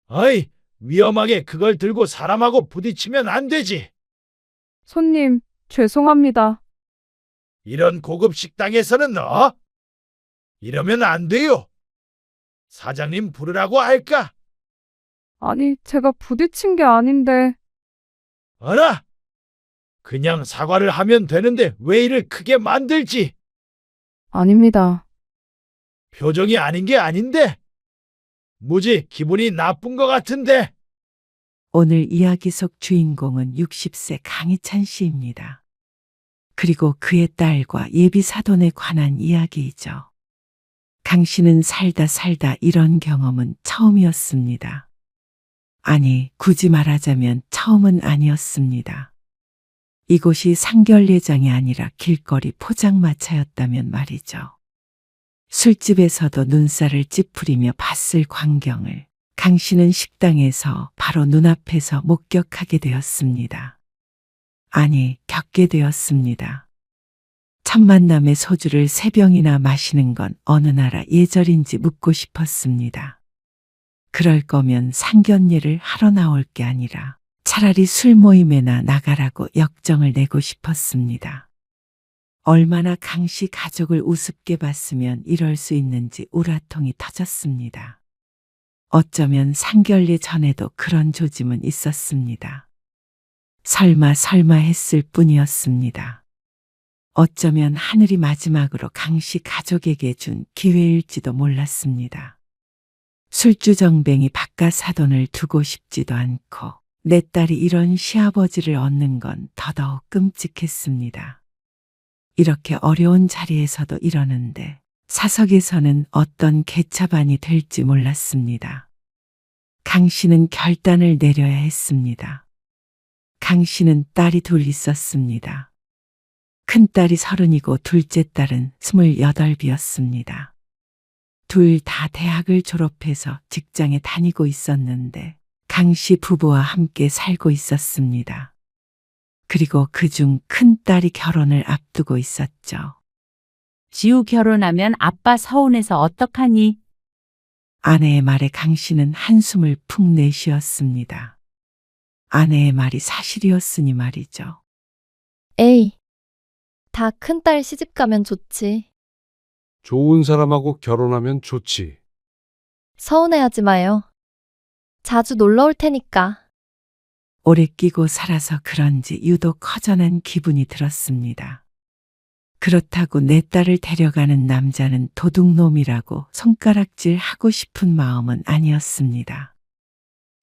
어이, 위험하게 그걸 들고 사람하고 부딪히면 안 되지. 손님, 죄송합니다. 이런 고급 식당에서는 이러면 안 돼요. 사장님 부르라고 할까? 아니, 제가 부딪힌 게 아닌데. 어라? 그냥 사과를 하면 되는데 왜 일을 크게 만들지? 아닙니다. 표정이 아닌 게 아닌데? 무지 기분이 나쁜 것 같은데? 오늘 이야기 속 주인공은 60세 강희찬 씨입니다. 그리고 그의 딸과 예비 사돈에 관한 이야기이죠. 강 씨는 살다 이런 경험은 처음이었습니다. 아니, 굳이 말하자면 처음은 아니었습니다. 이곳이 상결례장이 아니라 길거리 포장마차였다면 말이죠. 술집에서도 눈살을 찌푸리며 봤을 광경을 강 씨는 식당에서 바로 눈앞에서 목격하게 되었습니다. 아니, 겪게 되었습니다. 첫 만남의 소주를 3병이나 마시는 건 어느 나라 예절인지 묻고 싶었습니다. 그럴 거면 상견례를 하러 나올 게 아니라 차라리 술 모임에나 나가라고 역정을 내고 싶었습니다. 얼마나 강씨 가족을 우습게 봤으면 이럴 수 있는지 우라통이 터졌습니다. 어쩌면 상견례 전에도 그런 조짐은 있었습니다. 설마 했을 뿐이었습니다. 어쩌면 하늘이 마지막으로 강씨 가족에게 준 기회일지도 몰랐습니다. 술주정뱅이 바깥 사돈을 두고 싶지도 않고 내 딸이 이런 시아버지를 얻는 건 더더욱 끔찍했습니다. 이렇게 어려운 자리에서도 이러는데 사석에서는 어떤 개차반이 될지 몰랐습니다. 강 씨는 결단을 내려야 했습니다. 강 씨는 딸이 둘 있었습니다. 큰딸이 30이고 둘째 딸은 28이었습니다. 둘 다 대학을 졸업해서 직장에 다니고 있었는데 강 씨 부부와 함께 살고 있었습니다. 그리고 그중 큰딸이 결혼을 앞두고 있었죠. 지우 결혼하면 아빠 서운해서 어떡하니? 아내의 말에 강 씨는 한숨을 푹 내쉬었습니다. 아내의 말이 사실이었으니 말이죠. 에이, 다 큰딸 시집 가면 좋지. 좋은 사람하고 결혼하면 좋지. 서운해하지 마요. 자주 놀러 올 테니까. 오래 끼고 살아서 그런지 유독 허전한 기분이 들었습니다. 그렇다고 내 딸을 데려가는 남자는 도둑놈이라고 손가락질 하고 싶은 마음은 아니었습니다.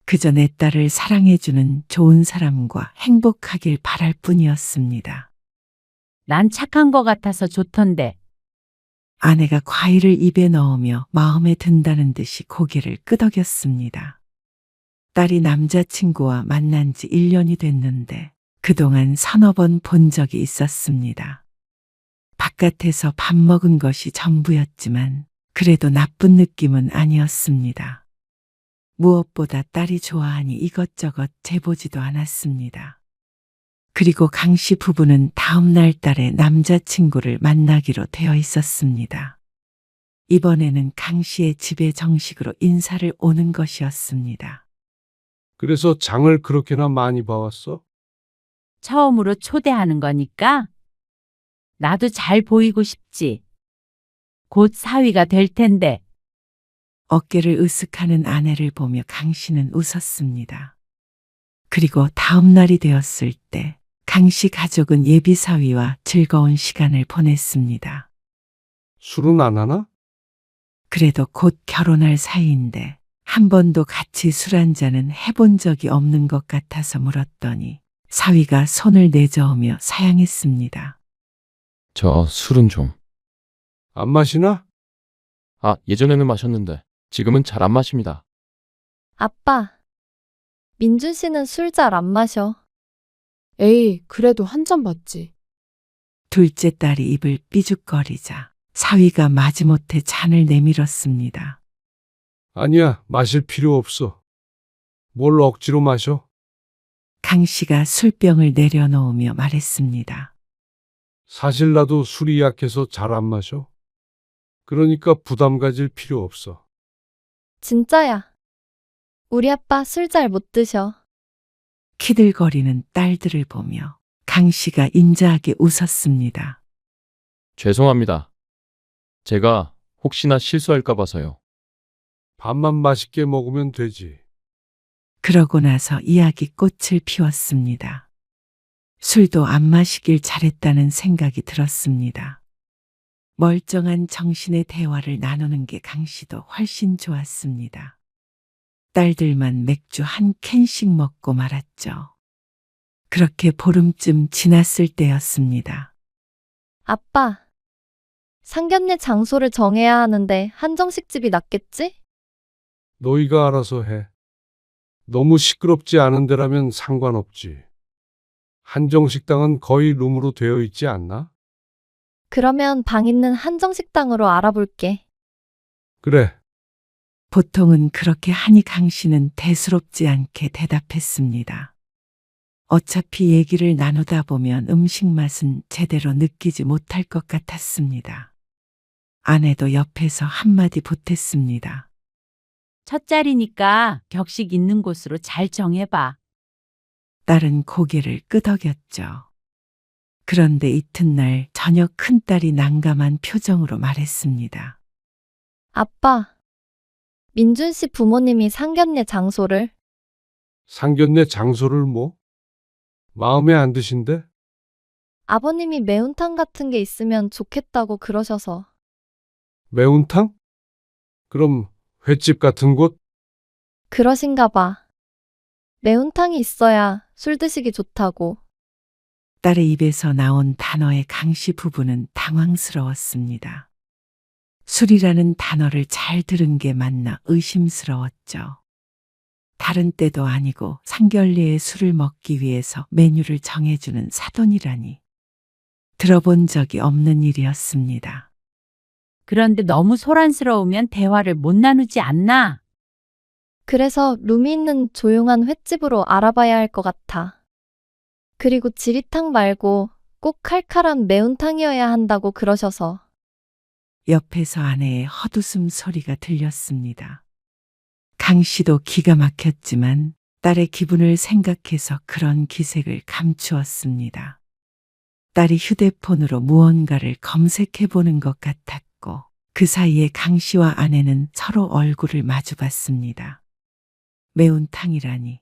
그저 내 딸을 사랑해주는 좋은 사람과 행복하길 바랄 뿐이었습니다. 난 착한 거 같아서 좋던데. 아내가 과일을 입에 넣으며 마음에 든다는 듯이 고개를 끄덕였습니다. 딸이 남자친구와 만난 지 1년이 됐는데 그동안 서너 번 본 적이 있었습니다. 바깥에서 밥 먹은 것이 전부였지만 그래도 나쁜 느낌은 아니었습니다. 무엇보다 딸이 좋아하니 이것저것 재보지도 않았습니다. 그리고 강 씨 부부는 다음 날 딸의 남자친구를 만나기로 되어 있었습니다. 이번에는 강 씨의 집에 정식으로 인사를 오는 것이었습니다. 그래서 장을 그렇게나 많이 봐왔어? 처음으로 초대하는 거니까 나도 잘 보이고 싶지. 곧 사위가 될 텐데. 어깨를 으쓱하는 아내를 보며 강 씨는 웃었습니다. 그리고 다음 날이 되었을 때 강 씨 가족은 예비 사위와 즐거운 시간을 보냈습니다. 술은 안 하나? 그래도 곧 결혼할 사이인데 한 번도 같이 술 한 잔은 해본 적이 없는 것 같아서 물었더니 사위가 손을 내저으며 사양했습니다. 저 술은 좀. 안 마시나? 예전에는 마셨는데 지금은 잘 안 마십니다. 아빠, 민준 씨는 술 잘 안 마셔. 에이, 그래도 한 잔 받지. 둘째 딸이 입을 삐죽거리자 사위가 마지못해 잔을 내밀었습니다. 아니야, 마실 필요 없어. 뭘 억지로 마셔? 강 씨가 술병을 내려놓으며 말했습니다. 사실 나도 술이 약해서 잘 안 마셔. 그러니까 부담 가질 필요 없어. 진짜야. 우리 아빠 술 잘 못 드셔. 키들거리는 딸들을 보며 강 씨가 인자하게 웃었습니다. 죄송합니다. 제가 혹시나 실수할까 봐서요. 밥만 맛있게 먹으면 되지. 그러고 나서 이야기 꽃을 피웠습니다. 술도 안 마시길 잘했다는 생각이 들었습니다. 멀쩡한 정신의 대화를 나누는 게 강 씨도 훨씬 좋았습니다. 딸들만 맥주 한 캔씩 먹고 말았죠. 그렇게 보름쯤 지났을 때였습니다. 아빠, 상견례 장소를 정해야 하는데 한정식 집이 낫겠지? 너희가 알아서 해. 너무 시끄럽지 않은 데라면 상관없지. 한정식당은 거의 룸으로 되어 있지 않나? 그러면 방 있는 한정식당으로 알아볼게. 그래. 보통은 그렇게 하니 강 씨는 대수롭지 않게 대답했습니다. 어차피 얘기를 나누다 보면 음식 맛은 제대로 느끼지 못할 것 같았습니다. 아내도 옆에서 한마디 보탰습니다. 첫 자리니까 격식 있는 곳으로 잘 정해봐. 딸은 고개를 끄덕였죠. 그런데 이튿날 저녁 큰딸이 난감한 표정으로 말했습니다. 아빠, 민준 씨 부모님이 상견례 장소를 상견례 장소를 뭐? 마음에 안 드신데? 아버님이 매운탕 같은 게 있으면 좋겠다고 그러셔서. 매운탕? 그럼 횟집 같은 곳? 그러신가 봐. 매운탕이 있어야 술 드시기 좋다고. 딸의 입에서 나온 단어에 강 씨 부부는 당황스러웠습니다. 술이라는 단어를 잘 들은 게 맞나 의심스러웠죠. 다른 때도 아니고 상견례에 술을 먹기 위해서 메뉴를 정해주는 사돈이라니. 들어본 적이 없는 일이었습니다. 그런데 너무 소란스러우면 대화를 못 나누지 않나? 그래서 룸이 있는 조용한 횟집으로 알아봐야 할 것 같아. 그리고 지리탕 말고 꼭 칼칼한 매운탕이어야 한다고 그러셔서. 옆에서 아내의 헛웃음 소리가 들렸습니다. 강 씨도 기가 막혔지만 딸의 기분을 생각해서 그런 기색을 감추었습니다. 딸이 휴대폰으로 무언가를 검색해 보는 것 같았고 그 사이에 강 씨와 아내는 서로 얼굴을 마주봤습니다. 매운탕이라니.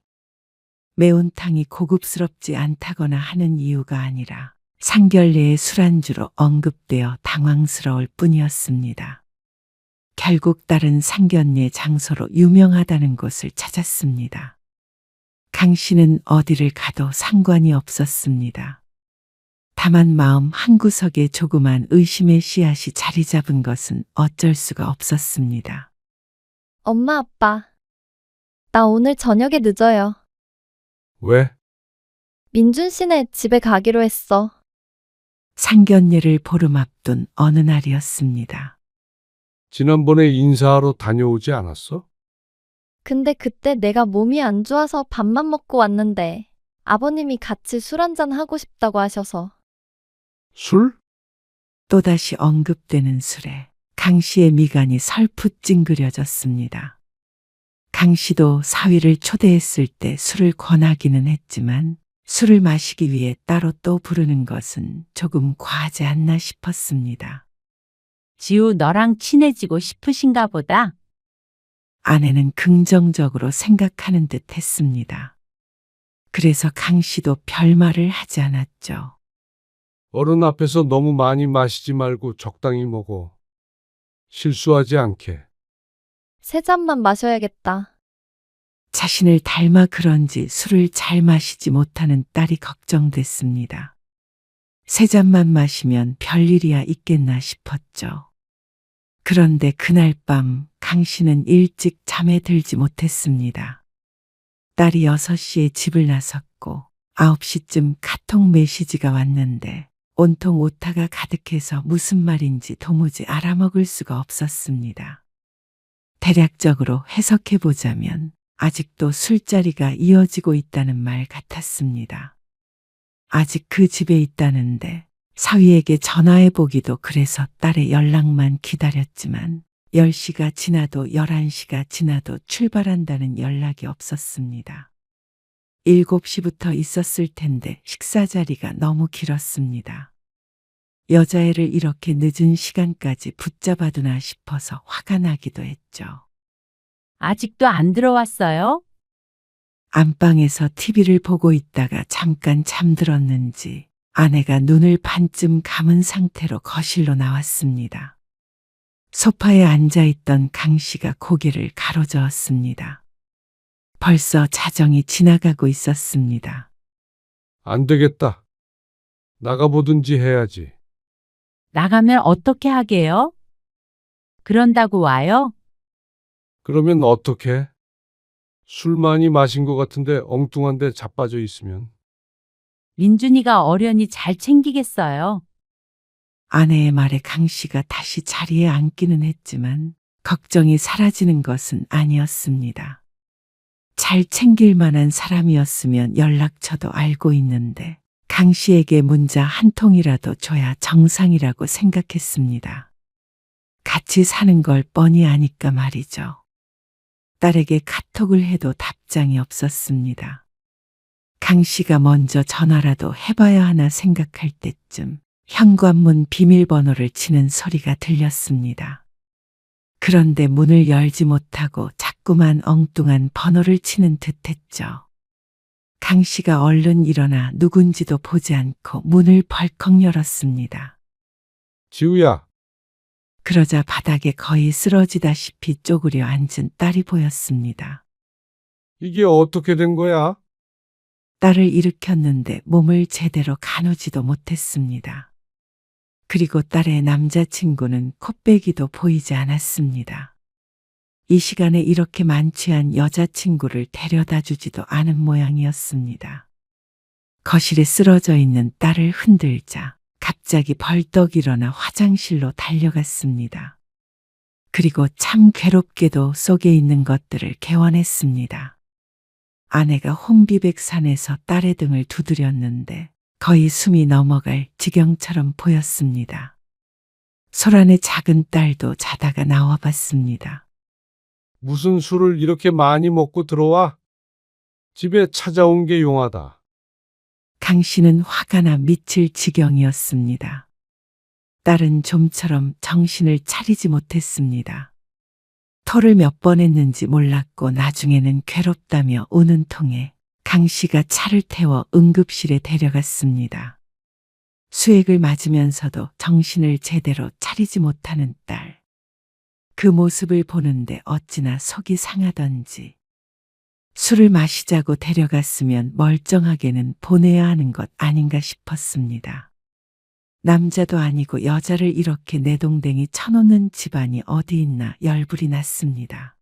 매운탕이 고급스럽지 않다거나 하는 이유가 아니라 상견례의 술안주로 언급되어 당황스러울 뿐이었습니다. 결국 딸은 상견례 장소로 유명하다는 곳을 찾았습니다. 강 씨는 어디를 가도 상관이 없었습니다. 다만 마음 한구석에 조그만 의심의 씨앗이 자리 잡은 것은 어쩔 수가 없었습니다. 엄마, 아빠. 나 오늘 저녁에 늦어요. 왜? 민준 씨네 집에 가기로 했어. 상견례를 보름 앞둔 어느 날이었습니다. 지난번에 인사하러 다녀오지 않았어? 근데 그때 내가 몸이 안 좋아서 밥만 먹고 왔는데 아버님이 같이 술 한잔 하고 싶다고 하셔서. 술? 또다시 언급되는 술에 강 씨의 미간이 설풋 찡그려졌습니다. 강 씨도 사위를 초대했을 때 술을 권하기는 했지만 술을 마시기 위해 따로 또 부르는 것은 조금 과하지 않나 싶었습니다. 지우 너랑 친해지고 싶으신가 보다. 아내는 긍정적으로 생각하는 듯 했습니다. 그래서 강 씨도 별말을 하지 않았죠. 어른 앞에서 너무 많이 마시지 말고 적당히 먹어. 실수하지 않게. 세 잔만 마셔야겠다. 자신을 닮아 그런지 술을 잘 마시지 못하는 딸이 걱정됐습니다. 세 잔만 마시면 별일이야 있겠나 싶었죠. 그런데 그날 밤 강 씨는 일찍 잠에 들지 못했습니다. 딸이 6시에 집을 나섰고 9시쯤 카톡 메시지가 왔는데 온통 오타가 가득해서 무슨 말인지 도무지 알아먹을 수가 없었습니다. 대략적으로 해석해보자면 아직도 술자리가 이어지고 있다는 말 같았습니다. 아직 그 집에 있다는데 사위에게 전화해보기도 그래서 딸의 연락만 기다렸지만 10시가 지나도 11시가 지나도 출발한다는 연락이 없었습니다. 7시부터 있었을 텐데 식사 자리가 너무 길었습니다. 여자애를 이렇게 늦은 시간까지 붙잡아두나 싶어서 화가 나기도 했죠. 아직도 안 들어왔어요? 안방에서 TV를 보고 있다가 잠깐 잠들었는지 아내가 눈을 반쯤 감은 상태로 거실로 나왔습니다. 소파에 앉아있던 강 씨가 고개를 가로저었습니다. 벌써 자정이 지나가고 있었습니다. 안 되겠다. 나가보든지 해야지. 나가면 어떻게 하게요? 그런다고 와요? 그러면 어떡해? 술 많이 마신 것 같은데 엉뚱한데 자빠져 있으면. 민준이가 어련히 잘 챙기겠어요. 아내의 말에 강 씨가 다시 자리에 앉기는 했지만 걱정이 사라지는 것은 아니었습니다. 잘 챙길 만한 사람이었으면 연락처도 알고 있는데 강 씨에게 문자 한 통이라도 줘야 정상이라고 생각했습니다. 같이 사는 걸 뻔히 아니까 말이죠. 딸에게 카톡을 해도 답장이 없었습니다. 강 씨가 먼저 전화라도 해봐야 하나 생각할 때쯤 현관문 비밀번호를 치는 소리가 들렸습니다. 그런데 문을 열지 못하고 자꾸만 엉뚱한 번호를 치는 듯했죠. 강 씨가 얼른 일어나 누군지도 보지 않고 문을 벌컥 열었습니다. 지우야, 그러자 바닥에 거의 쓰러지다시피 쪼그려 앉은 딸이 보였습니다. 이게 어떻게 된 거야? 딸을 일으켰는데 몸을 제대로 가누지도 못했습니다. 그리고 딸의 남자친구는 코빼기도 보이지 않았습니다. 이 시간에 이렇게 만취한 여자친구를 데려다 주지도 않은 모양이었습니다. 거실에 쓰러져 있는 딸을 흔들자 갑자기 벌떡 일어나 화장실로 달려갔습니다. 그리고 참 괴롭게도 속에 있는 것들을 개원했습니다. 아내가 혼비백산에서 딸의 등을 두드렸는데 거의 숨이 넘어갈 지경처럼 보였습니다. 소란의 작은 딸도 자다가 나와봤습니다. 무슨 술을 이렇게 많이 먹고 들어와? 집에 찾아온 게 용하다. 강 씨는 화가 나 미칠 지경이었습니다. 딸은 좀처럼 정신을 차리지 못했습니다. 토를 몇 번 했는지 몰랐고 나중에는 괴롭다며 우는 통에 강 씨가 차를 태워 응급실에 데려갔습니다. 수액을 맞으면서도 정신을 제대로 차리지 못하는 딸. 그 모습을 보는데 어찌나 속이 상하던지. 술을 마시자고 데려갔으면 멀쩡하게는 보내야 하는 것 아닌가 싶었습니다. 남자도 아니고 여자를 이렇게 내동댕이 쳐놓는 집안이 어디 있나 열불이 났습니다.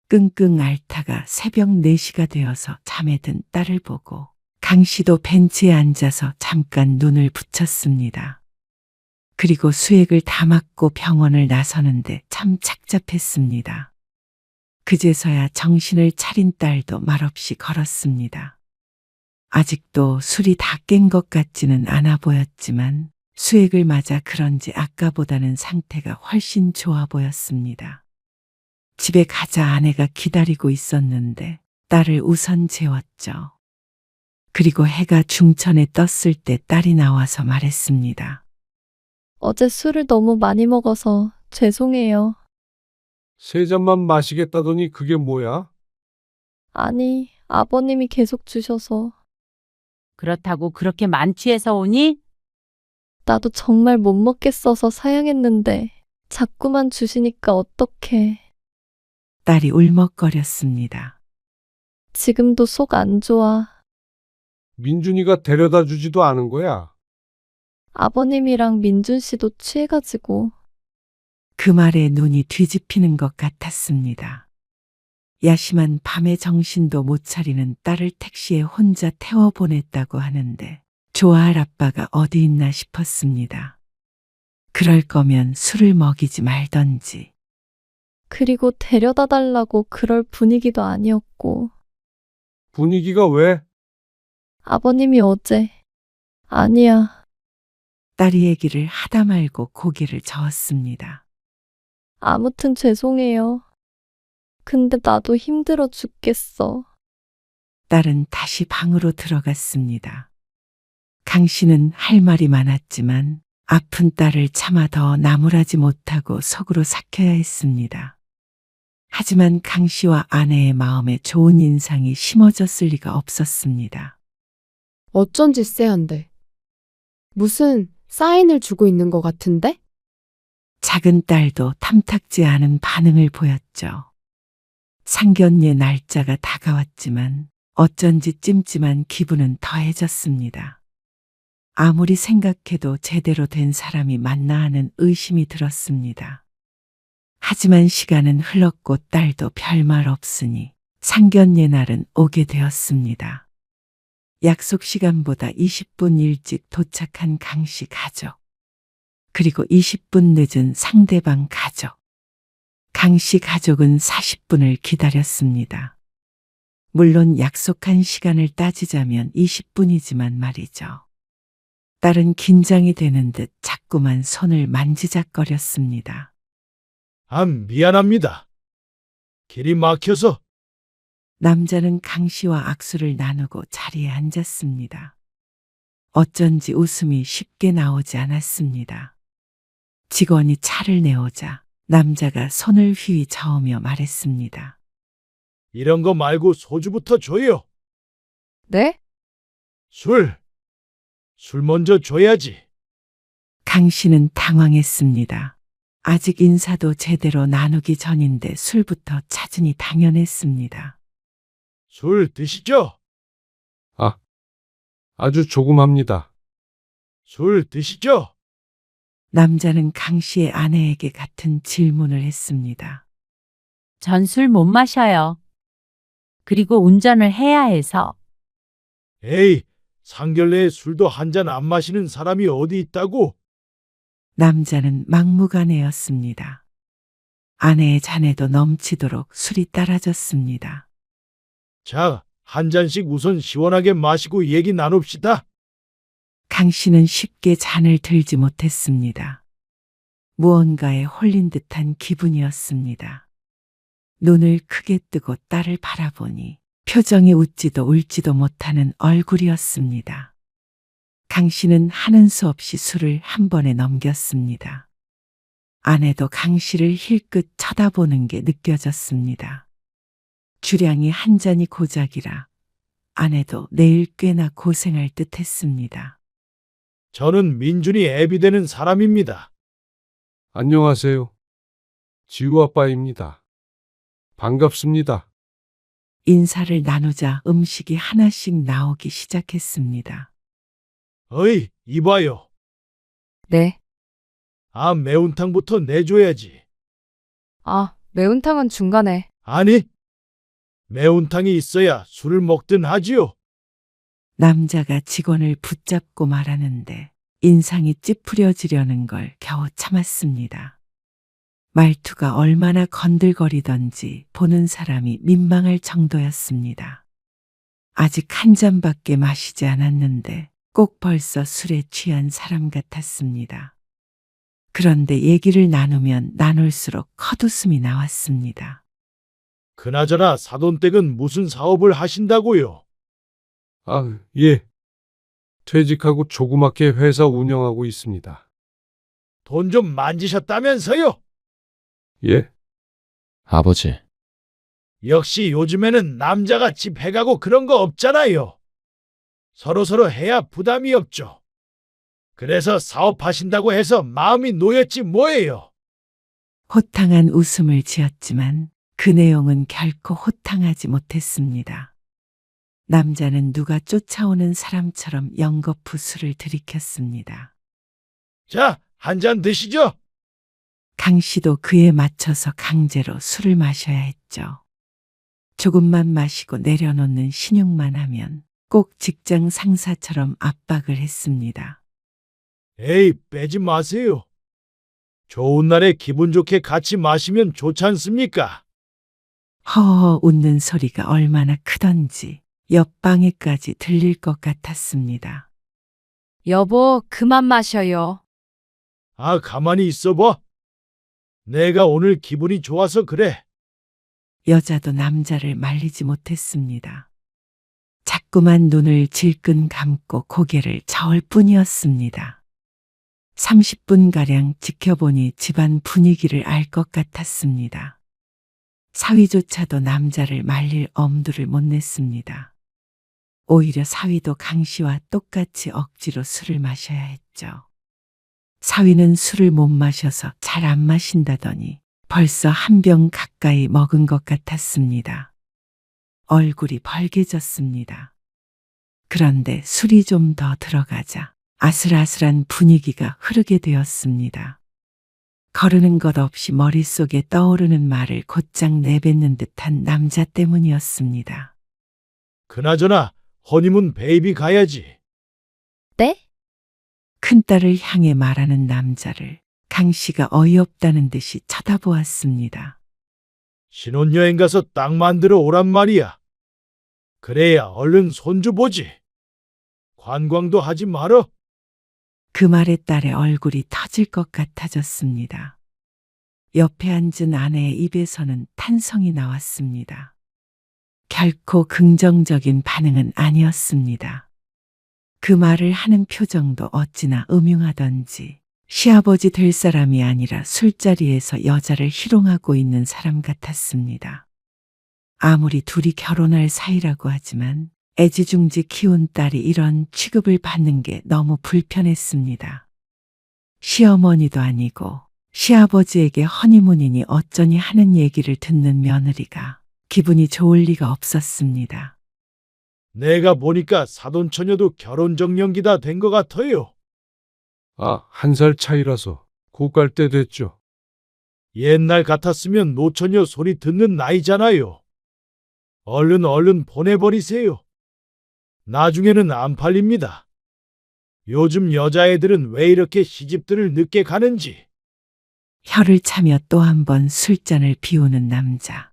끙끙 앓다가 새벽 4시가 되어서 잠에 든 딸을 보고 강 씨도 벤치에 앉아서 잠깐 눈을 붙였습니다. 그리고 수액을 다 맞고 병원을 나서는데 참 착잡했습니다. 그제서야 정신을 차린 딸도 말없이 걸었습니다. 아직도 술이 다 깬 것 같지는 않아 보였지만 수액을 맞아 그런지 아까보다는 상태가 훨씬 좋아 보였습니다. 집에 가자 아내가 기다리고 있었는데 딸을 우선 재웠죠. 그리고 해가 중천에 떴을 때 딸이 나와서 말했습니다. 어제 술을 너무 많이 먹어서 죄송해요. 3잔만 마시겠다더니 그게 뭐야? 아니, 아버님이 계속 주셔서. 그렇다고 그렇게 만취해서 오니? 나도 정말 못 먹겠어서 사양했는데 자꾸만 주시니까 어떡해. 딸이 울먹거렸습니다. 지금도 속 안 좋아. 민준이가 데려다 주지도 않은 거야. 아버님이랑 민준 씨도 취해가지고. 그 말에 눈이 뒤집히는 것 같았습니다. 야심한 밤에 정신도 못 차리는 딸을 택시에 혼자 태워보냈다고 하는데 좋아할 아빠가 어디 있나 싶었습니다. 그럴 거면 술을 먹이지 말던지. 그리고 데려다 달라고 그럴 분위기도 아니었고. 분위기가 왜? 아버님이 어제. 아니야. 딸이 얘기를 하다 말고 고개를 저었습니다. 아무튼 죄송해요. 근데 나도 힘들어 죽겠어. 딸은 다시 방으로 들어갔습니다. 강 씨는 할 말이 많았지만 아픈 딸을 차마 더 나무라지 못하고 속으로 삭혀야 했습니다. 하지만 강 씨와 아내의 마음에 좋은 인상이 심어졌을 리가 없었습니다. 어쩐지 쎄한데. 무슨 사인을 주고 있는 것 같은데? 작은 딸도 탐탁지 않은 반응을 보였죠. 상견례 날짜가 다가왔지만 어쩐지 찜찜한 기분은 더해졌습니다. 아무리 생각해도 제대로 된 사람이 맞나 하는 의심이 들었습니다. 하지만 시간은 흘렀고 딸도 별말 없으니 상견례 날은 오게 되었습니다. 약속 시간보다 20분 일찍 도착한 강 씨 가족. 그리고 20분 늦은 상대방 가족. 강 씨 가족은 40분을 기다렸습니다. 물론 약속한 시간을 따지자면 20분이지만 말이죠. 딸은 긴장이 되는 듯 자꾸만 손을 만지작거렸습니다. 미안합니다. 길이 막혀서. 남자는 강 씨와 악수를 나누고 자리에 앉았습니다. 어쩐지 웃음이 쉽게 나오지 않았습니다. 직원이 차를 내오자 남자가 손을 휘휘 저으며 말했습니다. 이런 거 말고 소주부터 줘요. 네? 술 먼저 줘야지. 강 씨는 당황했습니다. 아직 인사도 제대로 나누기 전인데 술부터 찾으니 당연했습니다. 술 드시죠? 아주 조금 합니다. 술 드시죠? 남자는 강 씨의 아내에게 같은 질문을 했습니다. 전 술 못 마셔요. 그리고 운전을 해야 해서. 에이, 상견례에 술도 한 잔 안 마시는 사람이 어디 있다고? 남자는 막무가내였습니다. 아내의 잔에도 넘치도록 술이 따라졌습니다. 자, 한 잔씩 우선 시원하게 마시고 얘기 나눕시다. 강 씨는 쉽게 잔을 들지 못했습니다. 무언가에 홀린 듯한 기분이었습니다. 눈을 크게 뜨고 딸을 바라보니 표정이 웃지도 울지도 못하는 얼굴이었습니다. 강 씨는 하는 수 없이 술을 한 번에 넘겼습니다. 아내도 강 씨를 힐끗 쳐다보는 게 느껴졌습니다. 주량이 한 잔이 고작이라 아내도 내일 꽤나 고생할 듯 했습니다. 저는 민준이 애비되는 사람입니다. 안녕하세요. 지우 아빠입니다. 반갑습니다. 인사를 나누자 음식이 하나씩 나오기 시작했습니다. 어이, 이봐요. 네. 매운탕부터 내줘야지. 매운탕은 중간에. 아니, 매운탕이 있어야 술을 먹든 하지요. 남자가 직원을 붙잡고 말하는데 인상이 찌푸려지려는 걸 겨우 참았습니다. 말투가 얼마나 건들거리던지 보는 사람이 민망할 정도였습니다. 아직 한 잔밖에 마시지 않았는데 꼭 벌써 술에 취한 사람 같았습니다. 그런데 얘기를 나누면 나눌수록 헛웃음이 나왔습니다. 그나저나 사돈댁은 무슨 사업을 하신다고요? 예. 퇴직하고 조그맣게 회사 운영하고 있습니다. 돈 좀 만지셨다면서요? 예. 아버지, 역시 요즘에는 남자가 집 해가고 그런 거 없잖아요. 서로서로 해야 부담이 없죠. 그래서 사업하신다고 해서 마음이 놓였지 뭐예요. 호탕한 웃음을 지었지만 그 내용은 결코 호탕하지 못했습니다. 남자는 누가 쫓아오는 사람처럼 연거푸 술을 들이켰습니다. 자, 한 잔 드시죠. 강 씨도 그에 맞춰서 강제로 술을 마셔야 했죠. 조금만 마시고 내려놓는 신용만 하면 꼭 직장 상사처럼 압박을 했습니다. 에이, 빼지 마세요. 좋은 날에 기분 좋게 같이 마시면 좋지 않습니까? 허허 웃는 소리가 얼마나 크던지 옆방에까지 들릴 것 같았습니다. 여보, 그만 마셔요. 가만히 있어봐. 내가 오늘 기분이 좋아서 그래. 여자도 남자를 말리지 못했습니다. 자꾸만 눈을 질끈 감고 고개를 저을 뿐이었습니다. 30분가량 지켜보니 집안 분위기를 알 것 같았습니다. 사위조차도 남자를 말릴 엄두를 못 냈습니다. 오히려 사위도 강 씨와 똑같이 억지로 술을 마셔야 했죠. 사위는 술을 못 마셔서 잘 안 마신다더니 벌써 한 병 가까이 먹은 것 같았습니다. 얼굴이 벌개졌습니다. 그런데 술이 좀 더 들어가자 아슬아슬한 분위기가 흐르게 되었습니다. 거르는 것 없이 머릿속에 떠오르는 말을 곧장 내뱉는 듯한 남자 때문이었습니다. 그나저나 허니문 베이비 가야지. 네? 큰딸을 향해 말하는 남자를 강 씨가 어이없다는 듯이 쳐다보았습니다. 신혼여행 가서 딱 만들어 오란 말이야. 그래야 얼른 손주 보지. 관광도 하지 말어. 그 말에 딸의 얼굴이 터질 것 같아졌습니다. 옆에 앉은 아내의 입에서는 탄성이 나왔습니다. 결코 긍정적인 반응은 아니었습니다. 그 말을 하는 표정도 어찌나 음흉하던지 시아버지 될 사람이 아니라 술자리에서 여자를 희롱하고 있는 사람 같았습니다. 아무리 둘이 결혼할 사이라고 하지만 애지중지 키운 딸이 이런 취급을 받는 게 너무 불편했습니다. 시어머니도 아니고 시아버지에게 허니문이니 어쩌니 하는 얘기를 듣는 며느리가 기분이 좋을 리가 없었습니다. 내가 보니까 사돈처녀도 결혼정년기 다 된 것 같아요. 아, 1살 차이라서 곧 갈 때 됐죠. 옛날 같았으면 노처녀 소리 듣는 나이잖아요. 얼른 보내버리세요. 나중에는 안 팔립니다. 요즘 여자애들은 왜 이렇게 시집들을 늦게 가는지. 혀를 차며 또 한 번 술잔을 비우는 남자.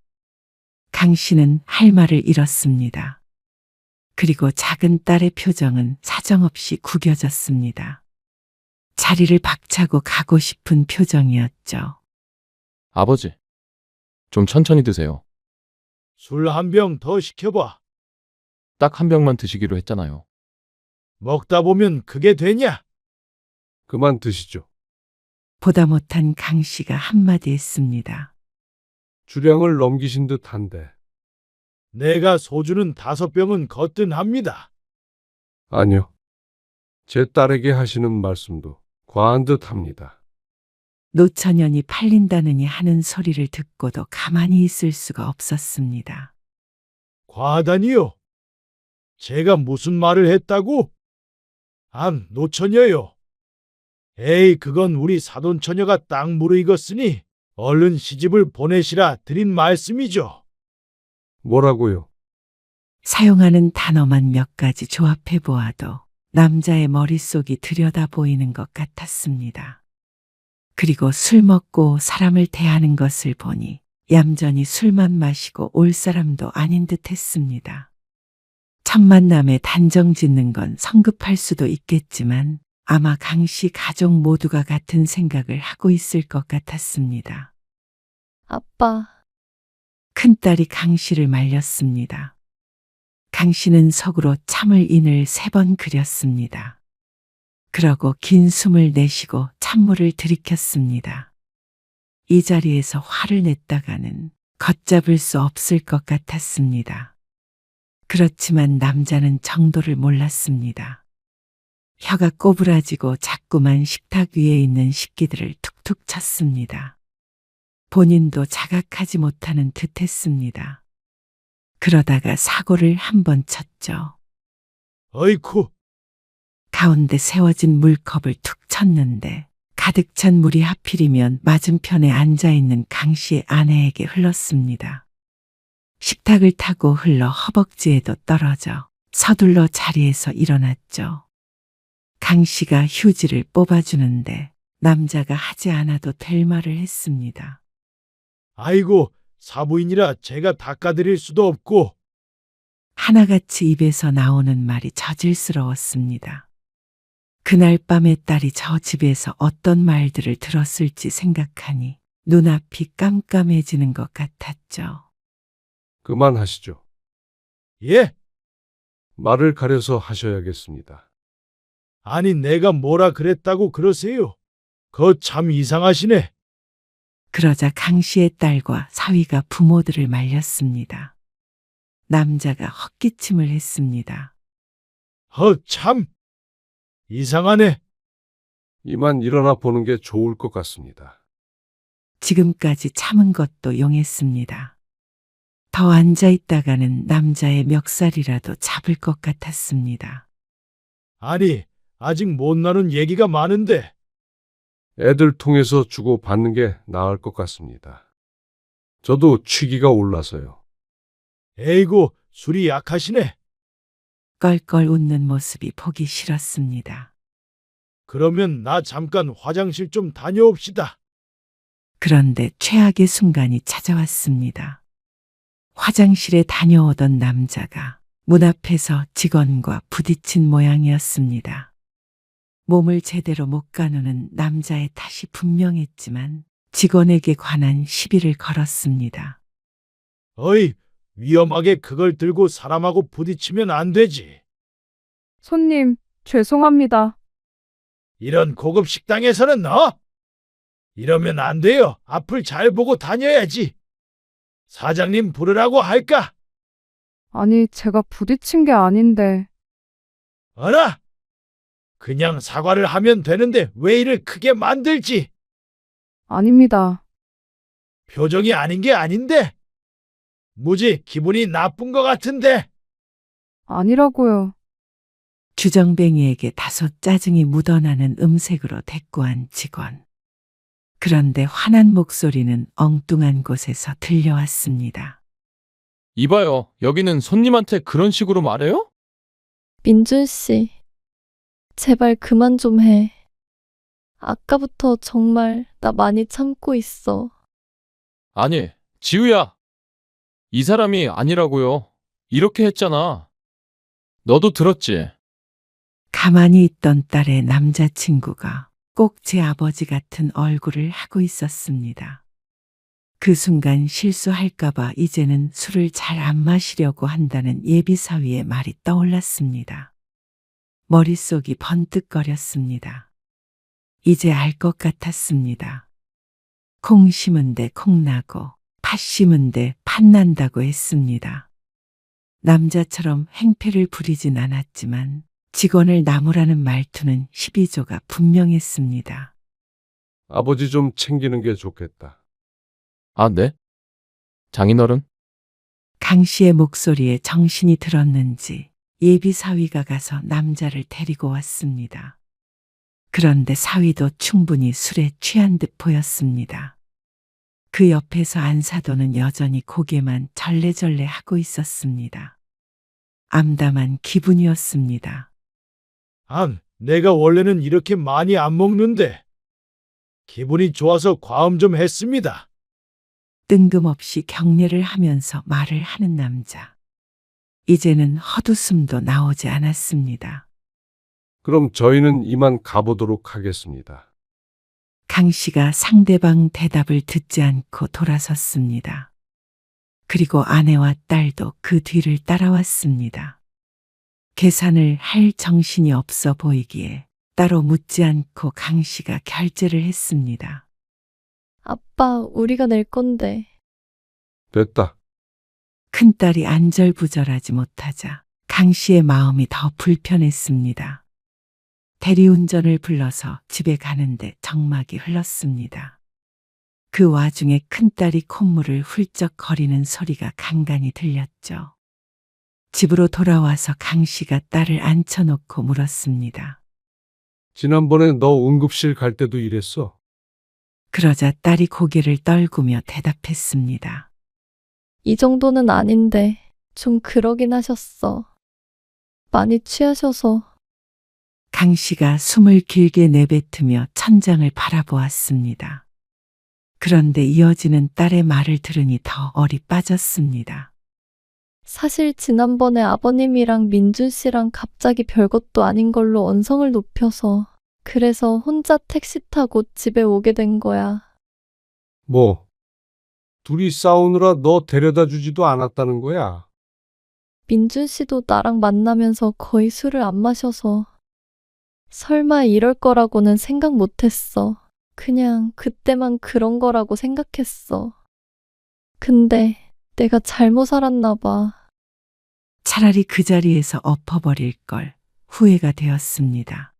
강 씨는 할 말을 잃었습니다. 그리고 작은 딸의 표정은 사정없이 구겨졌습니다. 자리를 박차고 가고 싶은 표정이었죠. 아버지, 좀 천천히 드세요. 술 한 병 더 시켜봐. 딱 한 병만 드시기로 했잖아요. 먹다 보면 그게 되냐? 그만 드시죠. 보다 못한 강 씨가 한마디 했습니다. 주량을 넘기신 듯한데. 내가 소주는 5병은 거뜬합니다. 아니요. 제 딸에게 하시는 말씀도 과한 듯합니다. 노처년이 팔린다느니 하는 소리를 듣고도 가만히 있을 수가 없었습니다. 과하다니요? 제가 무슨 말을 했다고? 노처녀요. 에이, 그건 우리 사돈처녀가 딱 무르익었으니 얼른 시집을 보내시라 드린 말씀이죠. 뭐라고요? 사용하는 단어만 몇 가지 조합해 보아도 남자의 머릿속이 들여다 보이는 것 같았습니다. 그리고 술 먹고 사람을 대하는 것을 보니 얌전히 술만 마시고 올 사람도 아닌 듯 했습니다. 첫 만남에 단정 짓는 건 성급할 수도 있겠지만 아마 강 씨 가족 모두가 같은 생각을 하고 있을 것 같았습니다. 아빠, 큰딸이 강 씨를 말렸습니다. 강 씨는 속으로 참을 인을 3번 그렸습니다. 그러고 긴 숨을 내쉬고 찬물을 들이켰습니다. 이 자리에서 화를 냈다가는 걷잡을 수 없을 것 같았습니다. 그렇지만 남자는 정도를 몰랐습니다. 혀가 꼬부라지고 자꾸만 식탁 위에 있는 식기들을 툭툭 쳤습니다. 본인도 자각하지 못하는 듯 했습니다. 그러다가 사고를 한 번 쳤죠. 어이쿠, 가운데 세워진 물컵을 툭 쳤는데 가득 찬 물이 하필이면 맞은편에 앉아있는 강 씨의 아내에게 흘렀습니다. 식탁을 타고 흘러 허벅지에도 떨어져 서둘러 자리에서 일어났죠. 강 씨가 휴지를 뽑아주는데 남자가 하지 않아도 될 말을 했습니다. 아이고, 사부인이라 제가 닦아드릴 수도 없고. 하나같이 입에서 나오는 말이 저질스러웠습니다. 그날 밤에 딸이 저 집에서 어떤 말들을 들었을지 생각하니 눈앞이 깜깜해지는 것 같았죠. 그만하시죠. 예? 말을 가려서 하셔야겠습니다. 아니 내가 뭐라 그랬다고 그러세요? 그거 참 이상하시네. 그러자 강 씨의 딸과 사위가 부모들을 말렸습니다. 남자가 헛기침을 했습니다. 참 이상하네. 이만 일어나 보는 게 좋을 것 같습니다. 지금까지 참은 것도 용했습니다. 더 앉아 있다가는 남자의 멱살이라도 잡을 것 같았습니다. 아니 아직 못 나눈 얘기가 많은데. 애들 통해서 주고 받는 게 나을 것 같습니다. 저도 취기가 올라서요. 에이고 술이 약하시네. 껄껄 웃는 모습이 보기 싫었습니다. 그러면 나 잠깐 화장실 좀 다녀옵시다. 그런데 최악의 순간이 찾아왔습니다. 화장실에 다녀오던 남자가 문 앞에서 직원과 부딪힌 모양이었습니다. 몸을 제대로 못 가누는 남자의 탓이 분명했지만 직원에게 관한 시비를 걸었습니다. 어이, 위험하게 그걸 들고 사람하고 부딪히면 안 되지. 손님, 죄송합니다. 이런 고급 식당에서는 이러면 안 돼요. 앞을 잘 보고 다녀야지. 사장님 부르라고 할까? 아니, 제가 부딪힌 게 아닌데. 어라? 그냥 사과를 하면 되는데 왜 이를 크게 만들지? 아닙니다. 표정이 아닌 게 아닌데? 무지 기분이 나쁜 것 같은데? 아니라고요. 주정뱅이에게 다소 짜증이 묻어나는 음색으로 대꾸한 직원. 그런데 화난 목소리는 엉뚱한 곳에서 들려왔습니다. 이봐요. 여기는 손님한테 그런 식으로 말해요? 민준 씨, 제발 그만 좀 해. 아까부터 정말 나 많이 참고 있어. 아니, 지우야. 이 사람이 아니라고요. 이렇게 했잖아. 너도 들었지? 가만히 있던 딸의 남자친구가 꼭 제 아버지 같은 얼굴을 하고 있었습니다. 그 순간 실수할까봐 이제는 술을 잘 안 마시려고 한다는 예비사위의 말이 떠올랐습니다. 머릿속이 번뜩거렸습니다. 이제 알 것 같았습니다. 콩 심은 데 콩 나고 팥 심은 데 팥 난다고 했습니다. 남자처럼 행패를 부리진 않았지만 직원을 나무라는 말투는 12조가 분명했습니다. 아버지 좀 챙기는 게 좋겠다. 아, 네? 장인어른? 강 씨의 목소리에 정신이 들었는지 예비 사위가 가서 남자를 데리고 왔습니다. 그런데 사위도 충분히 술에 취한 듯 보였습니다. 그 옆에서 안사도는 여전히 고개만 절레절레 하고 있었습니다. 암담한 기분이었습니다. 내가 원래는 이렇게 많이 안 먹는데. 기분이 좋아서 과음 좀 했습니다. 뜬금없이 경례를 하면서 말을 하는 남자. 이제는 헛웃음도 나오지 않았습니다. 그럼 저희는 이만 가보도록 하겠습니다. 강 씨가 상대방 대답을 듣지 않고 돌아섰습니다. 그리고 아내와 딸도 그 뒤를 따라왔습니다. 계산을 할 정신이 없어 보이기에 따로 묻지 않고 강 씨가 결제를 했습니다. 아빠, 우리가 낼 건데. 됐다. 큰딸이 안절부절하지 못하자 강 씨의 마음이 더 불편했습니다. 대리운전을 불러서 집에 가는데 정막이 흘렀습니다. 그 와중에 큰딸이 콧물을 훌쩍 거리는 소리가 간간히 들렸죠. 집으로 돌아와서 강 씨가 딸을 앉혀놓고 물었습니다. 지난번에 너 응급실 갈 때도 이랬어? 그러자 딸이 고개를 떨구며 대답했습니다. 이 정도는 아닌데 좀 그러긴 하셨어. 많이 취하셔서. 강 씨가 숨을 길게 내뱉으며 천장을 바라보았습니다. 그런데 이어지는 딸의 말을 들으니 더 얼이 빠졌습니다. 사실 지난번에 아버님이랑 민준 씨랑 갑자기 별것도 아닌 걸로 언성을 높여서 그래서 혼자 택시 타고 집에 오게 된 거야. 뭐, 둘이 싸우느라 너 데려다 주지도 않았다는 거야? 민준 씨도 나랑 만나면서 거의 술을 안 마셔서 설마 이럴 거라고는 생각 못 했어. 그냥 그때만 그런 거라고 생각했어. 근데 내가 잘못 살았나 봐. 차라리 그 자리에서 엎어버릴 걸 후회가 되었습니다.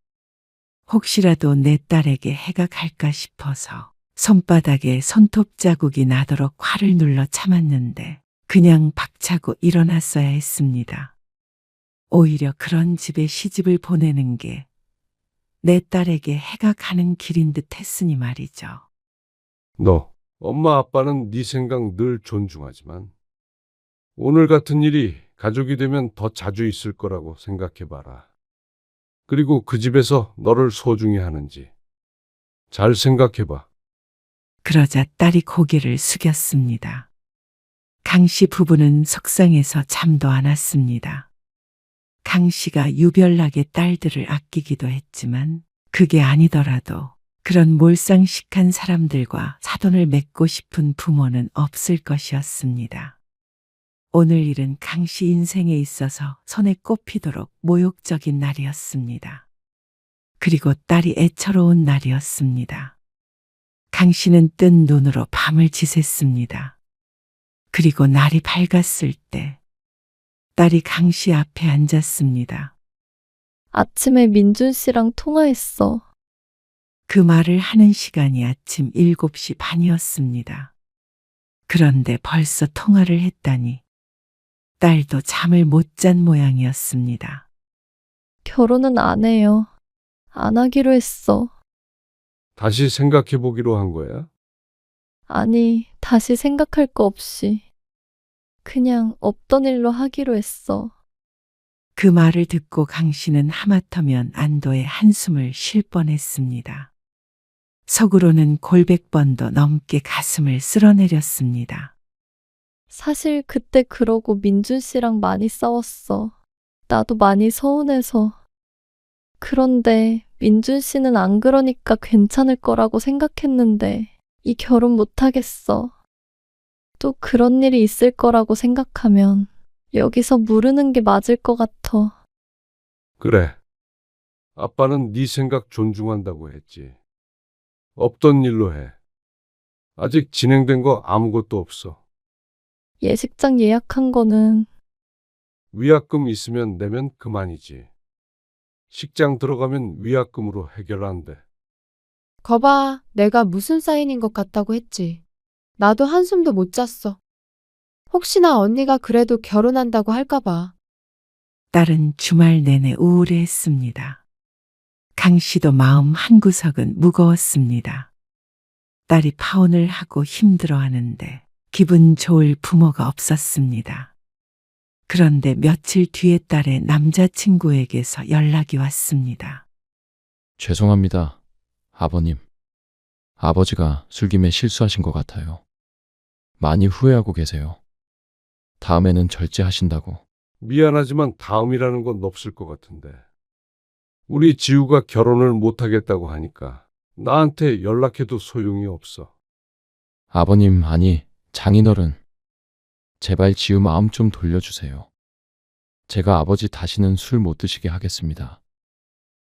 혹시라도 내 딸에게 해가 갈까 싶어서 손바닥에 손톱 자국이 나도록 화를 눌러 참았는데 그냥 박차고 일어났어야 했습니다. 오히려 그런 집에 시집을 보내는 게 내 딸에게 해가 가는 길인 듯 했으니 말이죠. 너, 엄마 아빠는 네 생각 늘 존중하지만 오늘 같은 일이 가족이 되면 더 자주 있을 거라고 생각해봐라. 그리고 그 집에서 너를 소중히 하는지 잘 생각해봐. 그러자 딸이 고개를 숙였습니다. 강 씨 부부는 속상해서 잠도 안 왔습니다. 강 씨가 유별나게 딸들을 아끼기도 했지만 그게 아니더라도 그런 몰상식한 사람들과 사돈을 맺고 싶은 부모는 없을 것이었습니다. 오늘 일은 강 씨 인생에 있어서 손에 꼽히도록 모욕적인 날이었습니다. 그리고 딸이 애처로운 날이었습니다. 강 씨는 뜬 눈으로 밤을 지샜습니다. 그리고 날이 밝았을 때 딸이 강 씨 앞에 앉았습니다. 아침에 민준 씨랑 통화했어. 그 말을 하는 시간이 아침 7시 반이었습니다. 그런데 벌써 통화를 했다니 딸도 잠을 못 잔 모양이었습니다. 결혼은 안 해요. 안 하기로 했어. 다시 생각해 보기로 한 거야? 아니, 다시 생각할 거 없이. 그냥 없던 일로 하기로 했어. 그 말을 듣고 강 씨는 하마터면 안도의 한숨을 쉴 뻔했습니다. 속으로는 골백 번도 넘게 가슴을 쓸어내렸습니다. 사실 그때 그러고 민준 씨랑 많이 싸웠어. 나도 많이 서운해서. 그런데 민준 씨는 안 그러니까 괜찮을 거라고 생각했는데 이 결혼 못 하겠어. 또 그런 일이 있을 거라고 생각하면 여기서 무르는 게 맞을 것 같아. 그래. 아빠는 네 생각 존중한다고 했지. 없던 일로 해. 아직 진행된 거 아무것도 없어. 예식장 예약한 거는 위약금 있으면 내면 그만이지. 식장 들어가면 위약금으로 해결한대. 거봐, 내가 무슨 사인인 것 같다고 했지. 나도 한숨도 못 잤어. 혹시나 언니가 그래도 결혼한다고 할까봐. 딸은 주말 내내 우울해했습니다. 강 씨도 마음 한구석은 무거웠습니다. 딸이 파혼을 하고 힘들어하는데 기분 좋을 부모가 없었습니다. 그런데 며칠 뒤에 딸의 남자친구에게서 연락이 왔습니다. 죄송합니다. 아버님. 아버지가 술김에 실수하신 것 같아요. 많이 후회하고 계세요. 다음에는 절제하신다고. 미안하지만 다음이라는 건 없을 것 같은데. 우리 지우가 결혼을 못하겠다고 하니까 나한테 연락해도 소용이 없어. 아버님, 아니, 장인어른. 제발 지우 마음 좀 돌려주세요. 제가 아버지 다시는 술 못 드시게 하겠습니다.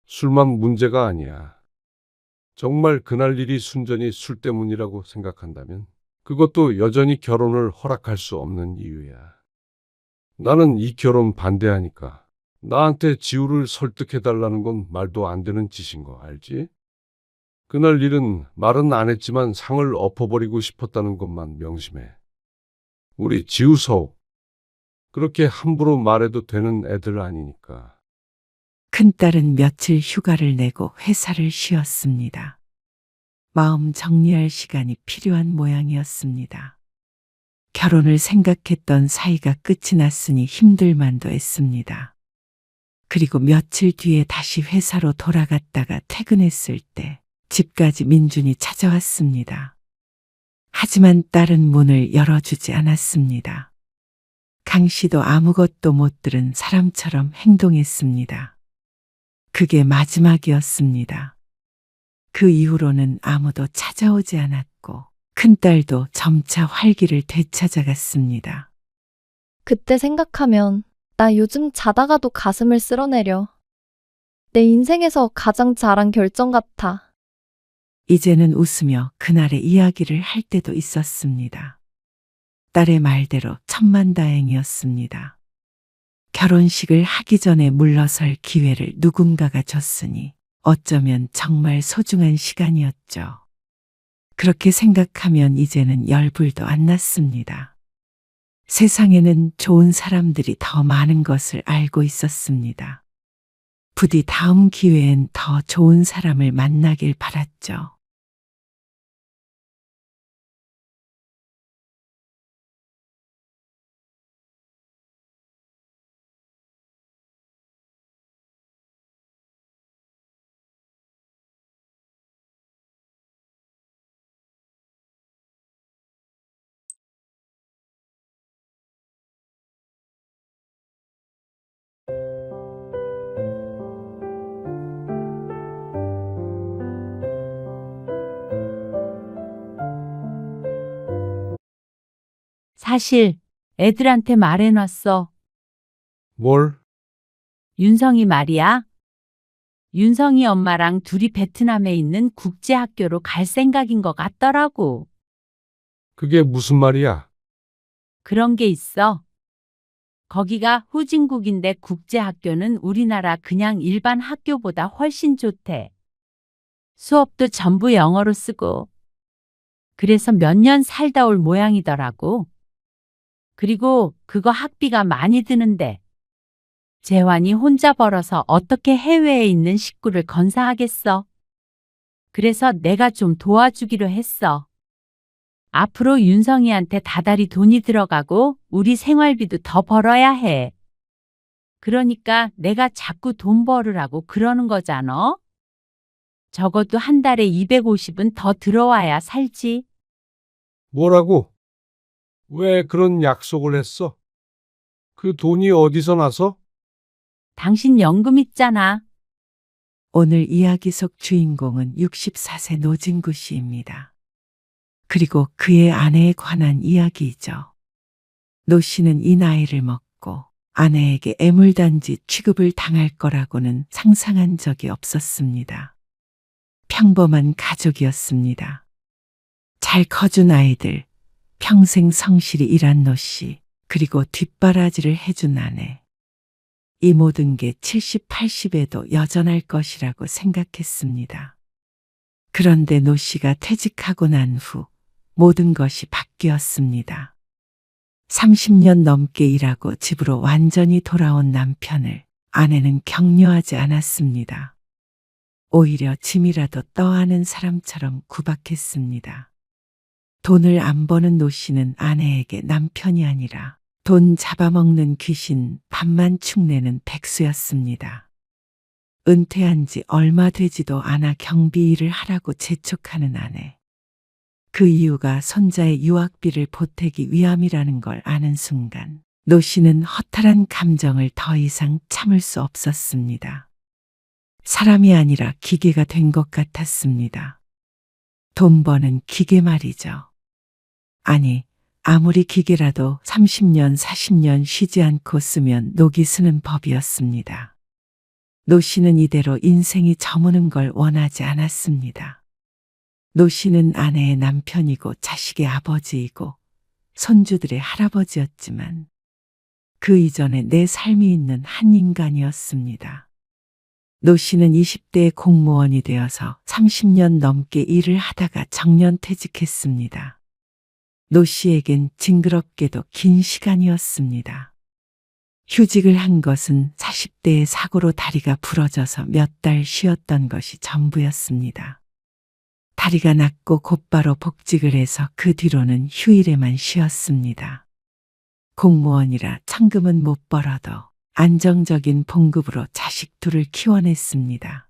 술만 문제가 아니야. 정말 그날 일이 순전히 술 때문이라고 생각한다면 그것도 여전히 결혼을 허락할 수 없는 이유야. 나는 이 결혼 반대하니까 나한테 지우를 설득해달라는 건 말도 안 되는 짓인 거 알지? 그날 일은 말은 안 했지만 상을 엎어버리고 싶었다는 것만 명심해. 우리 지우 서우. 그렇게 함부로 말해도 되는 애들 아니니까. 큰딸은 며칠 휴가를 내고 회사를 쉬었습니다. 마음 정리할 시간이 필요한 모양이었습니다. 결혼을 생각했던 사이가 끝이 났으니 힘들만도 했습니다. 그리고 며칠 뒤에 다시 회사로 돌아갔다가 퇴근했을 때 집까지 민준이 찾아왔습니다. 하지만 딸은 문을 열어주지 않았습니다. 강 씨도 아무것도 못 들은 사람처럼 행동했습니다. 그게 마지막이었습니다. 그 이후로는 아무도 찾아오지 않았고 큰딸도 점차 활기를 되찾아갔습니다. 그때 생각하면 나 요즘 자다가도 가슴을 쓸어내려. 내 인생에서 가장 잘한 결정 같아. 이제는 웃으며 그날의 이야기를 할 때도 있었습니다. 딸의 말대로 천만다행이었습니다. 결혼식을 하기 전에 물러설 기회를 누군가가 줬으니 어쩌면 정말 소중한 시간이었죠. 그렇게 생각하면 이제는 열불도 안 났습니다. 세상에는 좋은 사람들이 더 많은 것을 알고 있었습니다. 부디 다음 기회엔 더 좋은 사람을 만나길 바랐죠. 사실 애들한테 말해놨어. 뭘? 윤성이 말이야. 윤성이 엄마랑 둘이 베트남에 있는 국제학교로 갈 생각인 것 같더라고. 그게 무슨 말이야? 그런 게 있어. 거기가 후진국인데 국제학교는 우리나라 그냥 일반 학교보다 훨씬 좋대. 수업도 전부 영어로 쓰고. 그래서 몇 년 살다 올 모양이더라고. 그리고 그거 학비가 많이 드는데. 재환이 혼자 벌어서 어떻게 해외에 있는 식구를 건사하겠어. 그래서 내가 좀 도와주기로 했어. 앞으로 윤성이한테 다달이 돈이 들어가고 우리 생활비도 더 벌어야 해. 그러니까 내가 자꾸 돈 벌으라고 그러는 거잖아. 적어도 한 달에 250은 더 들어와야 살지. 뭐라고? 왜 그런 약속을 했어? 그 돈이 어디서 나서? 당신 연금 있잖아. 오늘 이야기 속 주인공은 64세 노진구 씨입니다. 그리고 그의 아내에 관한 이야기이죠. 노 씨는 이 나이를 먹고 아내에게 애물단지 취급을 당할 거라고는 상상한 적이 없었습니다. 평범한 가족이었습니다. 잘 커준 아이들, 평생 성실히 일한 노 씨, 그리고 뒷바라지를 해준 아내. 이 모든 게 70, 80에도 여전할 것이라고 생각했습니다. 그런데 노 씨가 퇴직하고 난 후 모든 것이 바뀌었습니다. 30년 넘게 일하고 집으로 완전히 돌아온 남편을 아내는 격려하지 않았습니다. 오히려 짐이라도 떠안은 사람처럼 구박했습니다. 돈을 안 버는 노 씨는 아내에게 남편이 아니라 돈 잡아먹는 귀신, 밥만 축내는 백수였습니다. 은퇴한 지 얼마 되지도 않아 경비 일을 하라고 재촉하는 아내. 그 이유가 손자의 유학비를 보태기 위함이라는 걸 아는 순간 노 씨는 허탈한 감정을 더 이상 참을 수 없었습니다. 사람이 아니라 기계가 된 것 같았습니다. 돈 버는 기계 말이죠. 아니, 아무리 기계라도 30년, 40년 쉬지 않고 쓰면 녹이 쓰는 법이었습니다. 노 씨는 이대로 인생이 저무는 걸 원하지 않았습니다. 노 씨는 아내의 남편이고 자식의 아버지이고 손주들의 할아버지였지만 그 이전에 내 삶이 있는 한 인간이었습니다. 노 씨는 20대의 공무원이 되어서 30년 넘게 일을 하다가 정년퇴직했습니다. 노 씨에겐 징그럽게도 긴 시간이었습니다. 휴직을 한 것은 40대의 사고로 다리가 부러져서 몇 달 쉬었던 것이 전부였습니다. 다리가 낫고 곧바로 복직을 해서 그 뒤로는 휴일에만 쉬었습니다. 공무원이라 천금은 못 벌어도 안정적인 봉급으로 자식 둘을 키워냈습니다.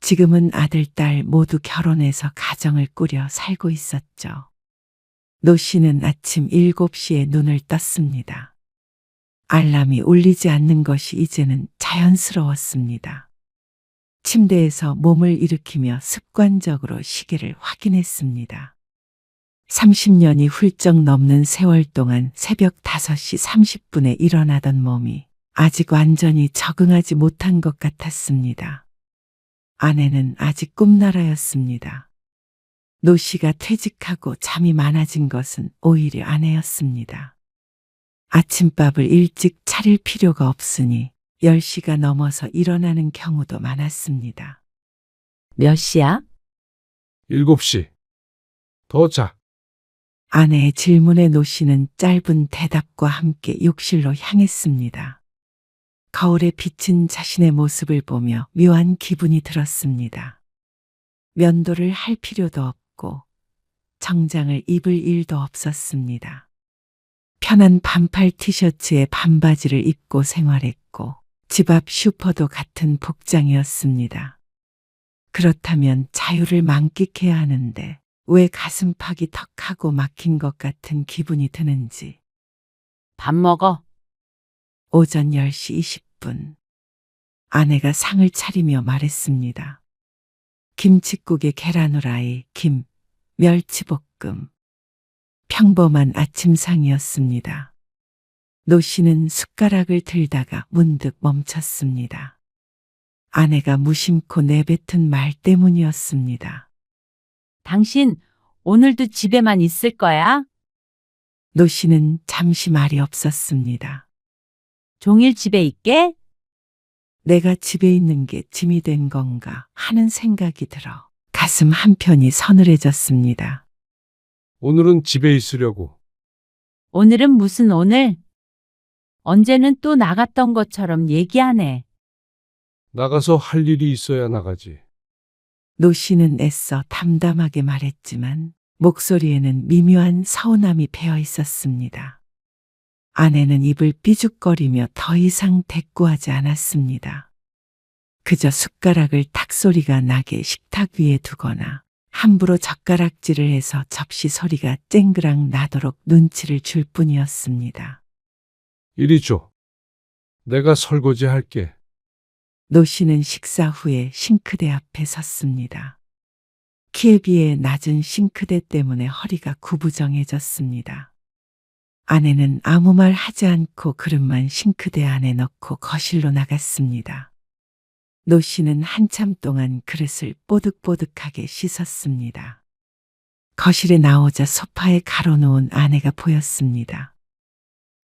지금은 아들, 딸 모두 결혼해서 가정을 꾸려 살고 있었죠. 노 씨는 아침 7시에 눈을 떴습니다. 알람이 울리지 않는 것이 이제는 자연스러웠습니다. 침대에서 몸을 일으키며 습관적으로 시계를 확인했습니다. 30년이 훌쩍 넘는 세월 동안 새벽 5시 30분에 일어나던 몸이 아직 완전히 적응하지 못한 것 같았습니다. 아내는 아직 꿈나라였습니다. 노 씨가 퇴직하고 잠이 많아진 것은 오히려 아내였습니다. 아침밥을 일찍 차릴 필요가 없으니 10시가 넘어서 일어나는 경우도 많았습니다. 몇 시야? 7시. 더 자. 아내의 질문에 노 씨는 짧은 대답과 함께 욕실로 향했습니다. 거울에 비친 자신의 모습을 보며 묘한 기분이 들었습니다. 면도를 할 필요도 없고 정장을 입을 일도 없었습니다. 편한 반팔 티셔츠에 반바지를 입고 생활했고 집 앞 슈퍼도 같은 복장이었습니다. 그렇다면 자유를 만끽해야 하는데 왜 가슴팍이 턱하고 막힌 것 같은 기분이 드는지. 밥 먹어. 오전 10시 20분. 아내가 상을 차리며 말했습니다. 김칫국에 계란 후라이, 김, 멸치볶음. 평범한 아침상이었습니다. 노 씨는 숟가락을 들다가 문득 멈췄습니다. 아내가 무심코 내뱉은 말 때문이었습니다. 당신 오늘도 집에만 있을 거야? 노 씨는 잠시 말이 없었습니다. 종일 집에 있게? 내가 집에 있는 게 짐이 된 건가 하는 생각이 들어 가슴 한편이 서늘해졌습니다. 오늘은 집에 있으려고. 오늘은 무슨 오늘? 언제는 또 나갔던 것처럼 얘기하네. 나가서 할 일이 있어야 나가지. 노 씨는 애써 담담하게 말했지만 목소리에는 미묘한 서운함이 배어 있었습니다. 아내는 입을 삐죽거리며 더 이상 대꾸하지 않았습니다. 그저 숟가락을 탁 소리가 나게 식탁 위에 두거나 함부로 젓가락질을 해서 접시 소리가 쨍그랑 나도록 눈치를 줄 뿐이었습니다. 이리 줘. 내가 설거지 할게. 노 씨는 식사 후에 싱크대 앞에 섰습니다. 키에 비해 낮은 싱크대 때문에 허리가 구부정해졌습니다. 아내는 아무 말 하지 않고 그릇만 싱크대 안에 넣고 거실로 나갔습니다. 노 씨는 한참 동안 그릇을 뽀득뽀득하게 씻었습니다. 거실에 나오자 소파에 가로놓은 아내가 보였습니다.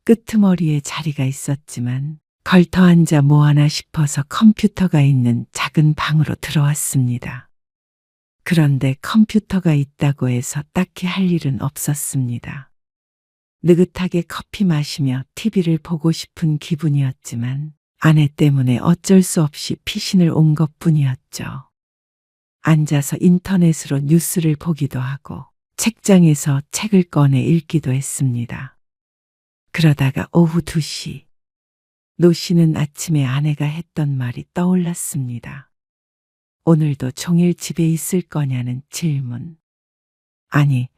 끄트머리에 자리가 있었지만 걸터 앉아 뭐하나 싶어서 컴퓨터가 있는 작은 방으로 들어왔습니다. 그런데 컴퓨터가 있다고 해서 딱히 할 일은 없었습니다. 느긋하게 커피 마시며 TV를 보고 싶은 기분이었지만 아내 때문에 어쩔 수 없이 피신을 온 것뿐이었죠. 앉아서 인터넷으로 뉴스를 보기도 하고 책장에서 책을 꺼내 읽기도 했습니다. 그러다가 오후 2시. 노 씨는 아침에 아내가 했던 말이 떠올랐습니다. 오늘도 종일 집에 있을 거냐는 질문. 아니,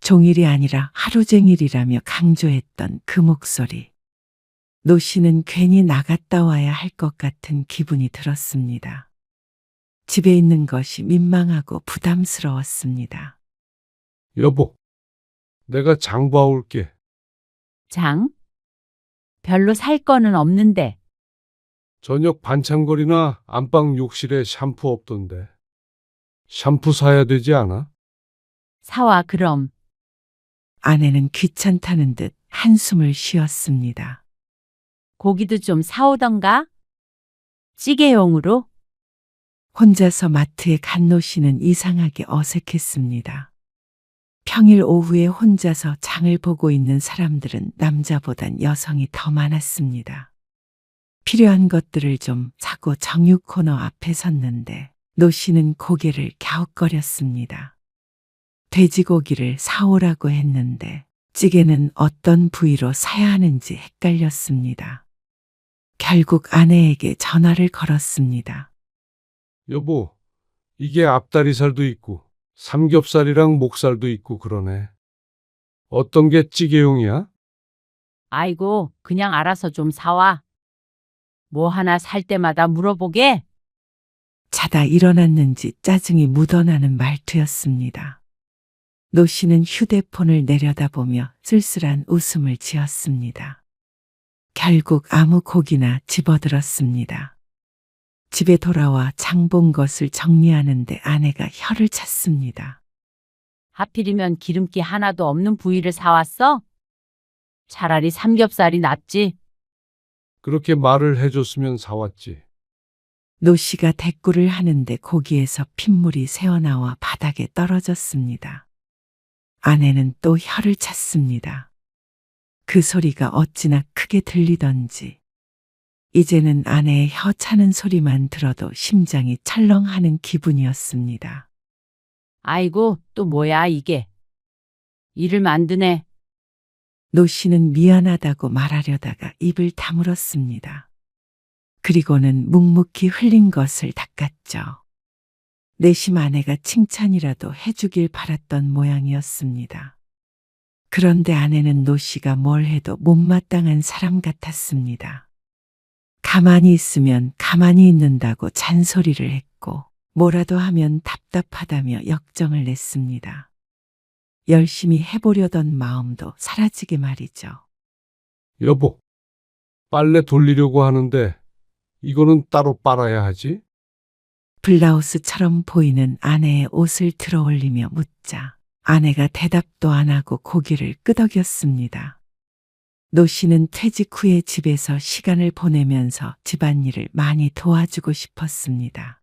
종일이 아니라 하루 종일이라며 강조했던 그 목소리. 노 씨는 괜히 나갔다 와야 할 것 같은 기분이 들었습니다. 집에 있는 것이 민망하고 부담스러웠습니다. 여보, 내가 장 봐올게. 장? 별로 살 거는 없는데. 저녁 반찬거리나 안방 욕실에 샴푸 없던데. 샴푸 사야 되지 않아? 사와 그럼. 아내는 귀찮다는 듯 한숨을 쉬었습니다. 고기도 좀 사오던가? 찌개용으로? 혼자서 마트에 간 노 씨는 이상하게 어색했습니다. 평일 오후에 혼자서 장을 보고 있는 사람들은 남자보단 여성이 더 많았습니다. 필요한 것들을 좀 사고 정육 코너 앞에 섰는데 노 씨는 고개를 갸웃거렸습니다. 돼지고기를 사오라고 했는데 찌개는 어떤 부위로 사야 하는지 헷갈렸습니다. 결국 아내에게 전화를 걸었습니다. 여보, 이게 앞다리살도 있고 삼겹살이랑 목살도 있고 그러네. 어떤 게 찌개용이야? 아이고, 그냥 알아서 좀 사와. 뭐 하나 살 때마다 물어보게? 자다 일어났는지 짜증이 묻어나는 말투였습니다. 노 씨는 휴대폰을 내려다보며 쓸쓸한 웃음을 지었습니다. 결국 아무 고기나 집어들었습니다. 집에 돌아와 장 본 것을 정리하는데 아내가 혀를 찼습니다. 하필이면 기름기 하나도 없는 부위를 사왔어? 차라리 삼겹살이 낫지. 그렇게 말을 해줬으면 사왔지. 노 씨가 대꾸를 하는데 고기에서 핏물이 새어나와 바닥에 떨어졌습니다. 아내는 또 혀를 찼습니다. 그 소리가 어찌나 크게 들리던지 이제는 아내의 혀 차는 소리만 들어도 심장이 철렁하는 기분이었습니다. 아이고, 또 뭐야 이게. 일을 만드네. 노 씨는 미안하다고 말하려다가 입을 다물었습니다. 그리고는 묵묵히 흘린 것을 닦았죠. 내심 아내가 칭찬이라도 해주길 바랐던 모양이었습니다. 그런데 아내는 노 씨가 뭘 해도 못마땅한 사람 같았습니다. 가만히 있으면 가만히 있는다고 잔소리를 했고 뭐라도 하면 답답하다며 역정을 냈습니다. 열심히 해보려던 마음도 사라지게 말이죠. 여보, 빨래 돌리려고 하는데 이거는 따로 빨아야 하지? 블라우스처럼 보이는 아내의 옷을 들어 올리며 묻자 아내가 대답도 안 하고 고개를 끄덕였습니다. 노 씨는 퇴직 후에 집에서 시간을 보내면서 집안일을 많이 도와주고 싶었습니다.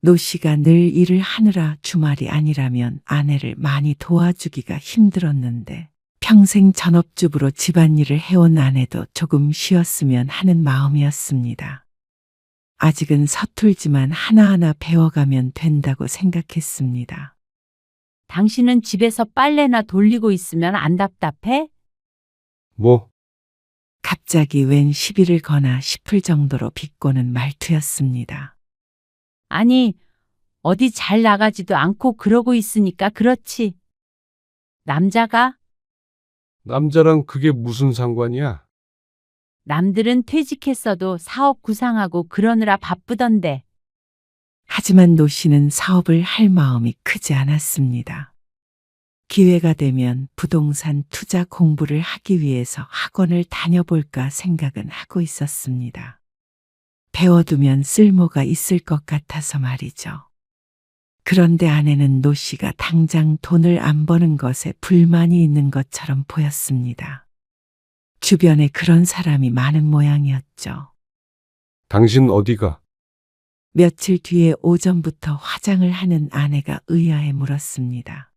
노 씨가 늘 일을 하느라 주말이 아니라면 아내를 많이 도와주기가 힘들었는데 평생 전업주부로 집안일을 해온 아내도 조금 쉬었으면 하는 마음이었습니다. 아직은 서툴지만 하나하나 배워가면 된다고 생각했습니다. 당신은 집에서 빨래나 돌리고 있으면 안 답답해? 뭐? 갑자기 웬 시비를 거나 싶을 정도로 비꼬는 말투였습니다. 아니, 어디 잘 나가지도 않고 그러고 있으니까 그렇지. 남자가? 남자랑 그게 무슨 상관이야? 남들은 퇴직했어도 사업 구상하고 그러느라 바쁘던데. 하지만 노 씨는 사업을 할 마음이 크지 않았습니다. 기회가 되면 부동산 투자 공부를 하기 위해서 학원을 다녀볼까 생각은 하고 있었습니다. 배워두면 쓸모가 있을 것 같아서 말이죠. 그런데 아내는 노 씨가 당장 돈을 안 버는 것에 불만이 있는 것처럼 보였습니다. 주변에 그런 사람이 많은 모양이었죠. 당신 어디가? 며칠 뒤에 오전부터 화장을 하는 아내가 의아해 물었습니다.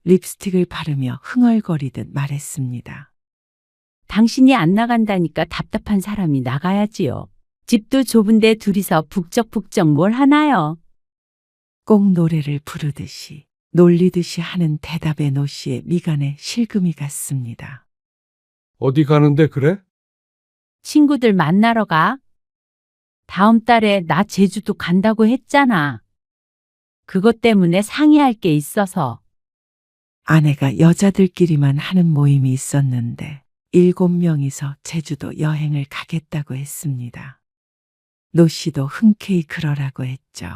립스틱을 바르며 흥얼거리듯 말했습니다. 당신이 안 나간다니까 답답한 사람이 나가야지요. 집도 좁은데 둘이서 북적북적 뭘 하나요? 꼭 노래를 부르듯이 놀리듯이 하는 대답에 노 씨의 미간에 실금이 갔습니다. 어디 가는데 그래? 친구들 만나러 가. 다음 달에 나 제주도 간다고 했잖아. 그것 때문에 상의할 게 있어서. 아내가 여자들끼리만 하는 모임이 있었는데 7명이서 제주도 여행을 가겠다고 했습니다. 노 씨도 흔쾌히 그러라고 했죠.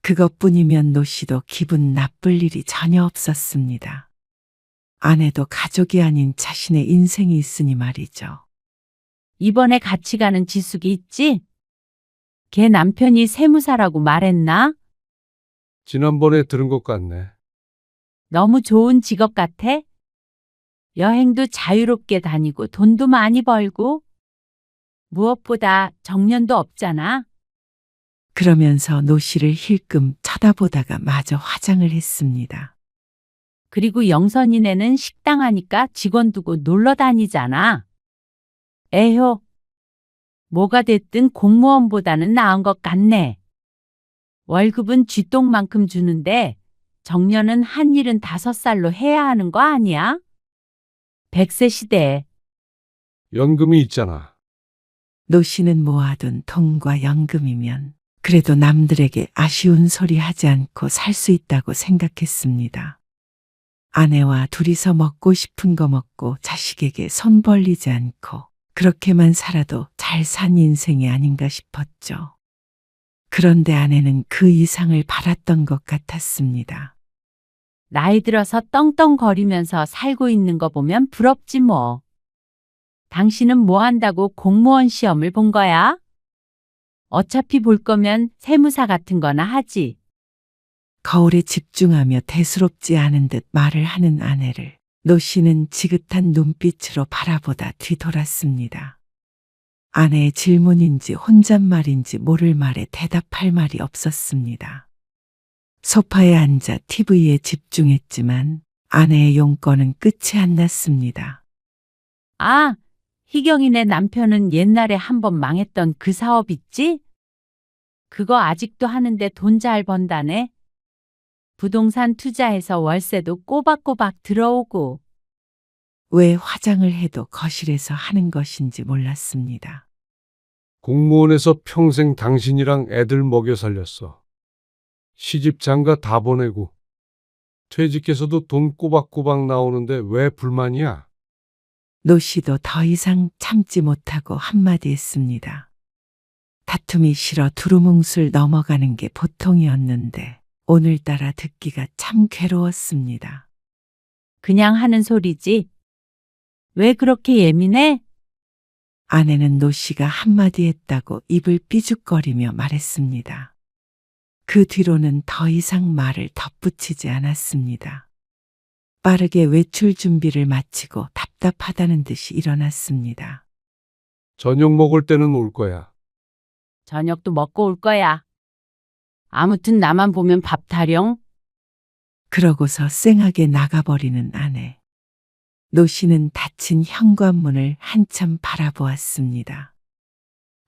그것뿐이면 노 씨도 기분 나쁠 일이 전혀 없었습니다. 아내도 가족이 아닌 자신의 인생이 있으니 말이죠. 이번에 같이 가는 지숙이 있지? 걔 남편이 세무사라고 말했나? 지난번에 들은 것 같네. 너무 좋은 직업 같아? 여행도 자유롭게 다니고 돈도 많이 벌고 무엇보다 정년도 없잖아. 그러면서 노 씨를 힐끔 쳐다보다가 마저 화장을 했습니다. 그리고 영선이네는 식당 하니까 직원 두고 놀러 다니잖아. 에효, 뭐가 됐든 공무원보다는 나은 것 같네. 월급은 쥐똥만큼 주는데 정년은 한 75살로 해야 하는 거 아니야? 100세 시대에. 연금이 있잖아. 노 씨는 모아둔 돈과 연금이면 그래도 남들에게 아쉬운 소리 하지 않고 살 수 있다고 생각했습니다. 아내와 둘이서 먹고 싶은 거 먹고 자식에게 손 벌리지 않고 그렇게만 살아도 잘 산 인생이 아닌가 싶었죠. 그런데 아내는 그 이상을 바랐던 것 같았습니다. 나이 들어서 떵떵거리면서 살고 있는 거 보면 부럽지 뭐. 당신은 뭐 한다고 공무원 시험을 본 거야? 어차피 볼 거면 세무사 같은 거나 하지. 거울에 집중하며 대수롭지 않은 듯 말을 하는 아내를 노 씨는 지긋한 눈빛으로 바라보다 뒤돌았습니다. 아내의 질문인지 혼잣말인지 모를 말에 대답할 말이 없었습니다. 소파에 앉아 TV에 집중했지만 아내의 용건은 끝이 안 났습니다. 아, 희경이네 남편은 옛날에 한번 망했던 그 사업 있지? 그거 아직도 하는데 돈 잘 번다네. 부동산 투자해서 월세도 꼬박꼬박 들어오고. 왜 화장을 해도 거실에서 하는 것인지 몰랐습니다. 공무원에서 평생 당신이랑 애들 먹여 살렸어. 시집 장가 다 보내고 퇴직해서도 돈 꼬박꼬박 나오는데 왜 불만이야? 노 씨도 더 이상 참지 못하고 한마디 했습니다. 다툼이 싫어 두루뭉술 넘어가는 게 보통이었는데 오늘따라 듣기가 참 괴로웠습니다. 그냥 하는 소리지. 왜 그렇게 예민해? 아내는 노 씨가 한마디 했다고 입을 삐죽거리며 말했습니다. 그 뒤로는 더 이상 말을 덧붙이지 않았습니다. 빠르게 외출 준비를 마치고 답답하다는 듯이 일어났습니다. 저녁 먹을 때는 올 거야. 저녁도 먹고 올 거야. 아무튼 나만 보면 밥 타령. 그러고서 쌩하게 나가버리는 아내. 노 씨는 닫힌 현관문을 한참 바라보았습니다.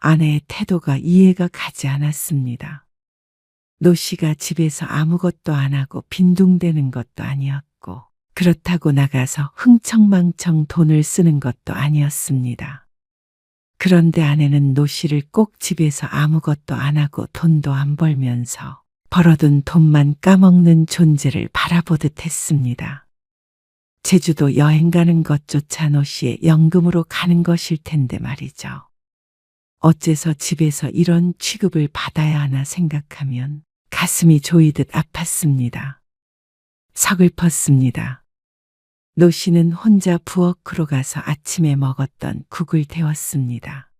아내의 태도가 이해가 가지 않았습니다. 노 씨가 집에서 아무것도 안 하고 빈둥대는 것도 아니었고 그렇다고 나가서 흥청망청 돈을 쓰는 것도 아니었습니다. 그런데 아내는 노 씨를 꼭 집에서 아무것도 안 하고 돈도 안 벌면서 벌어둔 돈만 까먹는 존재를 바라보듯 했습니다. 제주도 여행 가는 것조차 노 씨의 연금으로 가는 것일 텐데 말이죠. 어째서 집에서 이런 취급을 받아야 하나 생각하면 가슴이 조이듯 아팠습니다. 서글펐습니다. 노 씨는 혼자 부엌으로 가서 아침에 먹었던 국을 데웠습니다.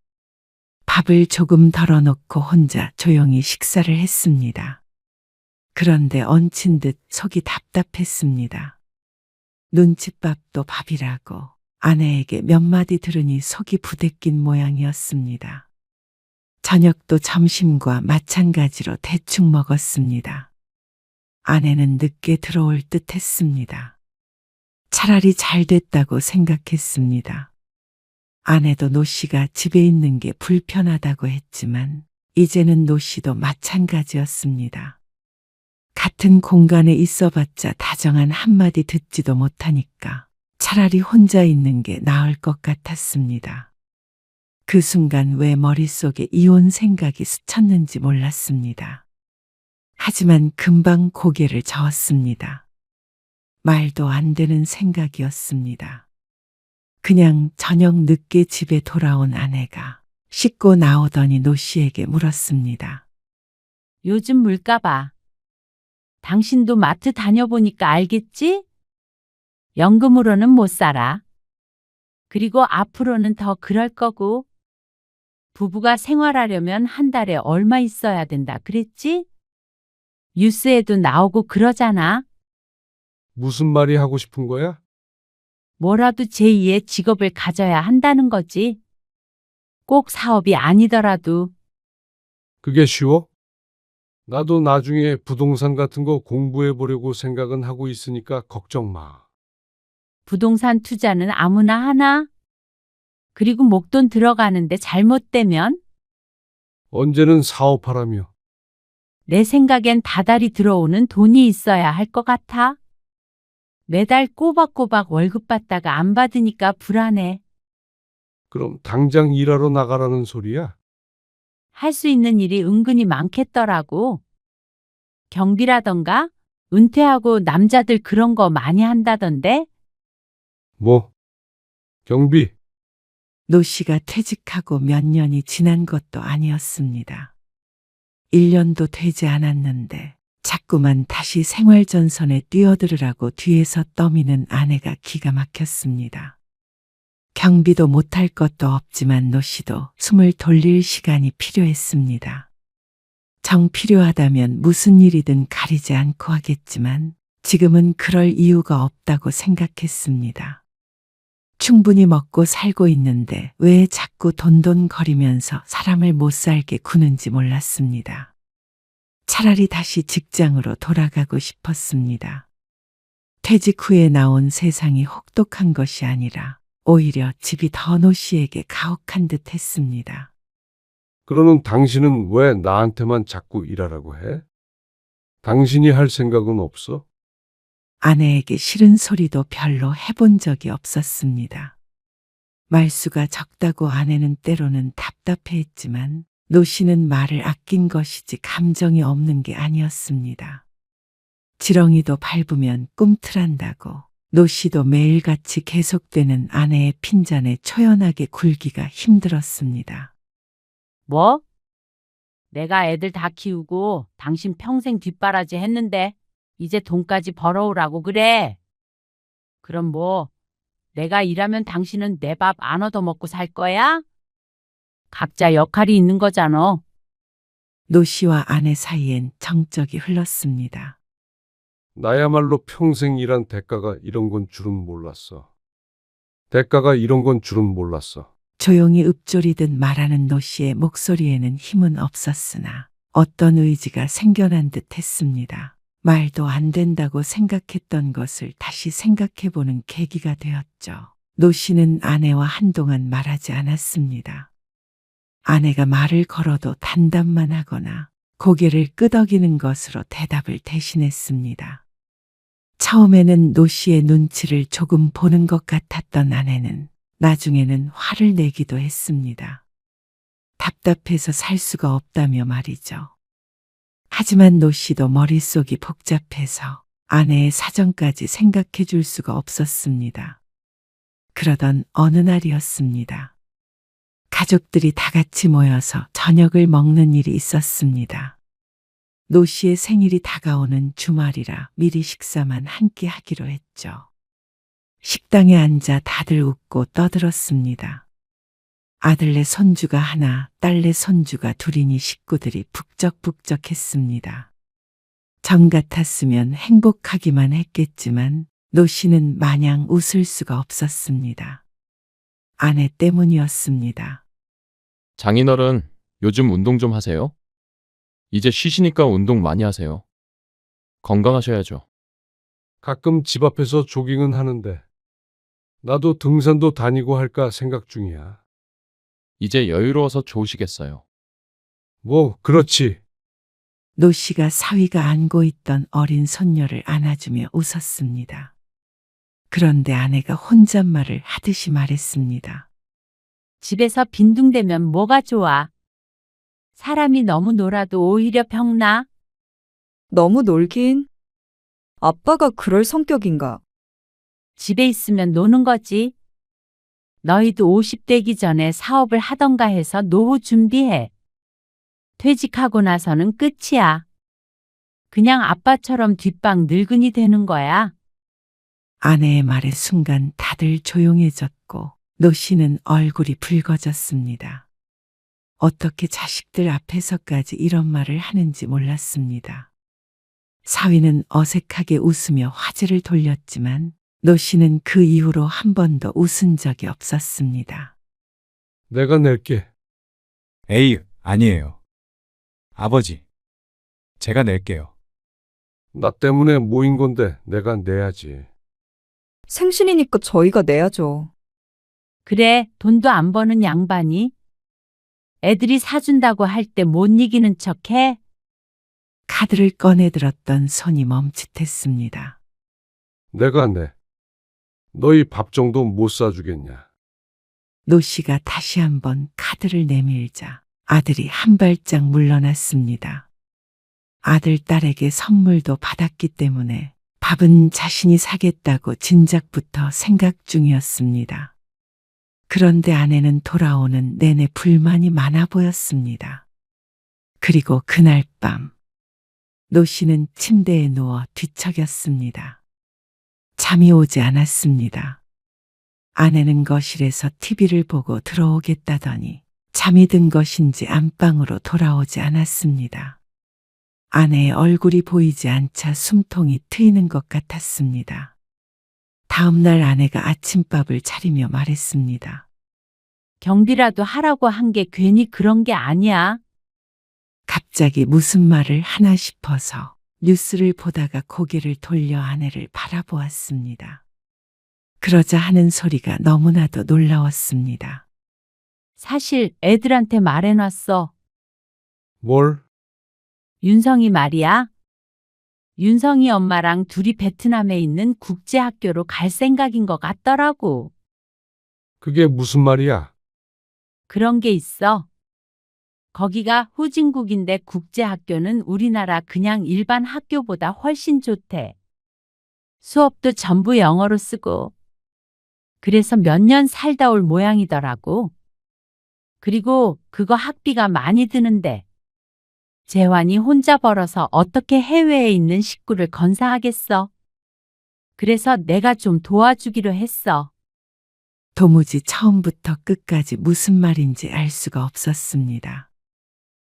밥을 조금 덜어놓고 혼자 조용히 식사를 했습니다. 그런데 얹힌 듯 속이 답답했습니다. 눈칫밥도 밥이라고 아내에게 몇 마디 들으니 속이 부대낀 모양이었습니다. 저녁도 점심과 마찬가지로 대충 먹었습니다. 아내는 늦게 들어올 듯 했습니다. 차라리 잘 됐다고 생각했습니다. 아내도 노 씨가 집에 있는 게 불편하다고 했지만 이제는 노 씨도 마찬가지였습니다. 같은 공간에 있어봤자 다정한 한마디 듣지도 못하니까 차라리 혼자 있는 게 나을 것 같았습니다. 그 순간 왜 머릿속에 이혼 생각이 스쳤는지 몰랐습니다. 하지만 금방 고개를 저었습니다. 말도 안 되는 생각이었습니다. 그냥 저녁 늦게 집에 돌아온 아내가 씻고 나오더니 노 씨에게 물었습니다. 요즘 물가 봐. 당신도 마트 다녀보니까 알겠지? 연금으로는 못 살아. 그리고 앞으로는 더 그럴 거고. 부부가 생활하려면 한 달에 얼마 있어야 된다 그랬지? 뉴스에도 나오고 그러잖아. 무슨 말이 하고 싶은 거야? 뭐라도 제2의 직업을 가져야 한다는 거지. 꼭 사업이 아니더라도. 그게 쉬워? 나도 나중에 부동산 같은 거 공부해 보려고 생각은 하고 있으니까 걱정 마. 부동산 투자는 아무나 하나? 그리고 목돈 들어가는데 잘못되면? 언제는 사업하라며. 내 생각엔 다달이 들어오는 돈이 있어야 할 것 같아. 매달 꼬박꼬박 월급 받다가 안 받으니까 불안해. 그럼 당장 일하러 나가라는 소리야? 할 수 있는 일이 은근히 많겠더라고. 경비라던가 은퇴하고 남자들 그런 거 많이 한다던데? 뭐? 경비? 노 씨가 퇴직하고 몇 년이 지난 것도 아니었습니다. 1년도 되지 않았는데 자꾸만 다시 생활전선에 뛰어들으라고 뒤에서 떠미는 아내가 기가 막혔습니다. 경비도 못할 것도 없지만 노 씨도 숨을 돌릴 시간이 필요했습니다. 정 필요하다면 무슨 일이든 가리지 않고 하겠지만 지금은 그럴 이유가 없다고 생각했습니다. 충분히 먹고 살고 있는데 왜 자꾸 돈돈거리면서 사람을 못 살게 구는지 몰랐습니다. 차라리 다시 직장으로 돌아가고 싶었습니다. 퇴직 후에 나온 세상이 혹독한 것이 아니라 오히려 집이 더 노 씨에게 가혹한 듯 했습니다. 그러는 당신은 왜 나한테만 자꾸 일하라고 해? 당신이 할 생각은 없어? 아내에게 싫은 소리도 별로 해본 적이 없었습니다. 말수가 적다고 아내는 때로는 답답해했지만 노 씨는 말을 아낀 것이지 감정이 없는 게 아니었습니다. 지렁이도 밟으면 꿈틀한다고 노 씨도 매일같이 계속되는 아내의 핀잔에 초연하게 굴기가 힘들었습니다. 뭐? 내가 애들 다 키우고 당신 평생 뒷바라지 했는데 이제 돈까지 벌어오라고 그래. 그럼 뭐 내가 일하면 당신은 내 밥 안 얻어먹고 살 거야? 각자 역할이 있는 거잖아. 노 씨와 아내 사이엔 정적이 흘렀습니다. 나야말로 평생 일한 대가가 이런 건 줄은 몰랐어. 대가가 이런 건 줄은 몰랐어. 조용히 읊조리듯 말하는 노 씨의 목소리에는 힘은 없었으나 어떤 의지가 생겨난 듯 했습니다. 말도 안 된다고 생각했던 것을 다시 생각해보는 계기가 되었죠. 노 씨는 아내와 한동안 말하지 않았습니다. 아내가 말을 걸어도 단답만 하거나 고개를 끄덕이는 것으로 대답을 대신했습니다. 처음에는 노 씨의 눈치를 조금 보는 것 같았던 아내는 나중에는 화를 내기도 했습니다. 답답해서 살 수가 없다며 말이죠. 하지만 노 씨도 머릿속이 복잡해서 아내의 사정까지 생각해 줄 수가 없었습니다. 그러던 어느 날이었습니다. 가족들이 다 같이 모여서 저녁을 먹는 일이 있었습니다. 노 씨의 생일이 다가오는 주말이라 미리 식사만 함께 하기로 했죠. 식당에 앉아 다들 웃고 떠들었습니다. 아들네 손주가 하나, 딸네 손주가 둘이니 식구들이 북적북적했습니다. 전 같았으면 행복하기만 했겠지만 노 씨는 마냥 웃을 수가 없었습니다. 아내 때문이었습니다. 장인어른, 요즘 운동 좀 하세요? 이제 쉬시니까 운동 많이 하세요. 건강하셔야죠. 가끔 집 앞에서 조깅은 하는데 나도 등산도 다니고 할까 생각 중이야. 이제 여유로워서 좋으시겠어요. 뭐 그렇지. 노 씨가 사위가 안고 있던 어린 손녀를 안아주며 웃었습니다. 그런데 아내가 혼잣말을 하듯이 말했습니다. 집에서 빈둥대면 뭐가 좋아? 사람이 너무 놀아도 오히려 병나? 너무 놀긴. 아빠가 그럴 성격인가? 집에 있으면 노는 거지. 너희도 50대기 전에 사업을 하던가 해서 노후 준비해. 퇴직하고 나서는 끝이야. 그냥 아빠처럼 뒷방 늙은이 되는 거야. 아내의 말에 순간 다들 조용해졌고 노 씨는 얼굴이 붉어졌습니다. 어떻게 자식들 앞에서까지 이런 말을 하는지 몰랐습니다. 사위는 어색하게 웃으며 화제를 돌렸지만 노 씨는 그 이후로 한 번도 웃은 적이 없었습니다. 내가 낼게. 에이, 아니에요. 아버지, 제가 낼게요. 나 때문에 모인 건데 내가 내야지. 생신이니까 저희가 내야죠. 그래, 돈도 안 버는 양반이 애들이 사준다고 할 때 못 이기는 척해? 카드를 꺼내들었던 손이 멈칫했습니다. 내가 내. 너희 밥 정도 못 사주겠냐. 노 씨가 다시 한번 카드를 내밀자 아들이 한 발짝 물러났습니다. 아들, 딸에게 선물도 받았기 때문에 밥은 자신이 사겠다고 진작부터 생각 중이었습니다. 그런데 아내는 돌아오는 내내 불만이 많아 보였습니다. 그리고 그날 밤 노 씨는 침대에 누워 뒤척였습니다. 잠이 오지 않았습니다. 아내는 거실에서 TV를 보고 들어오겠다더니 잠이 든 것인지 안방으로 돌아오지 않았습니다. 아내의 얼굴이 보이지 않자 숨통이 트이는 것 같았습니다. 다음 날 아내가 아침밥을 차리며 말했습니다. 경비라도 하라고 한 게 괜히 그런 게 아니야. 갑자기 무슨 말을 하나 싶어서 뉴스를 보다가 고개를 돌려 아내를 바라보았습니다. 그러자 하는 소리가 너무나도 놀라웠습니다. 사실 애들한테 말해놨어. 뭘? 윤성이 말이야. 윤성이 엄마랑 둘이 베트남에 있는 국제학교로 갈 생각인 것 같더라고. 그게 무슨 말이야? 그런 게 있어. 거기가 후진국인데 국제학교는 우리나라 그냥 일반 학교보다 훨씬 좋대. 수업도 전부 영어로 쓰고. 그래서 몇 년 살다 올 모양이더라고. 그리고 그거 학비가 많이 드는데. 재환이 혼자 벌어서 어떻게 해외에 있는 식구를 건사하겠어. 그래서 내가 좀 도와주기로 했어. 도무지 처음부터 끝까지 무슨 말인지 알 수가 없었습니다.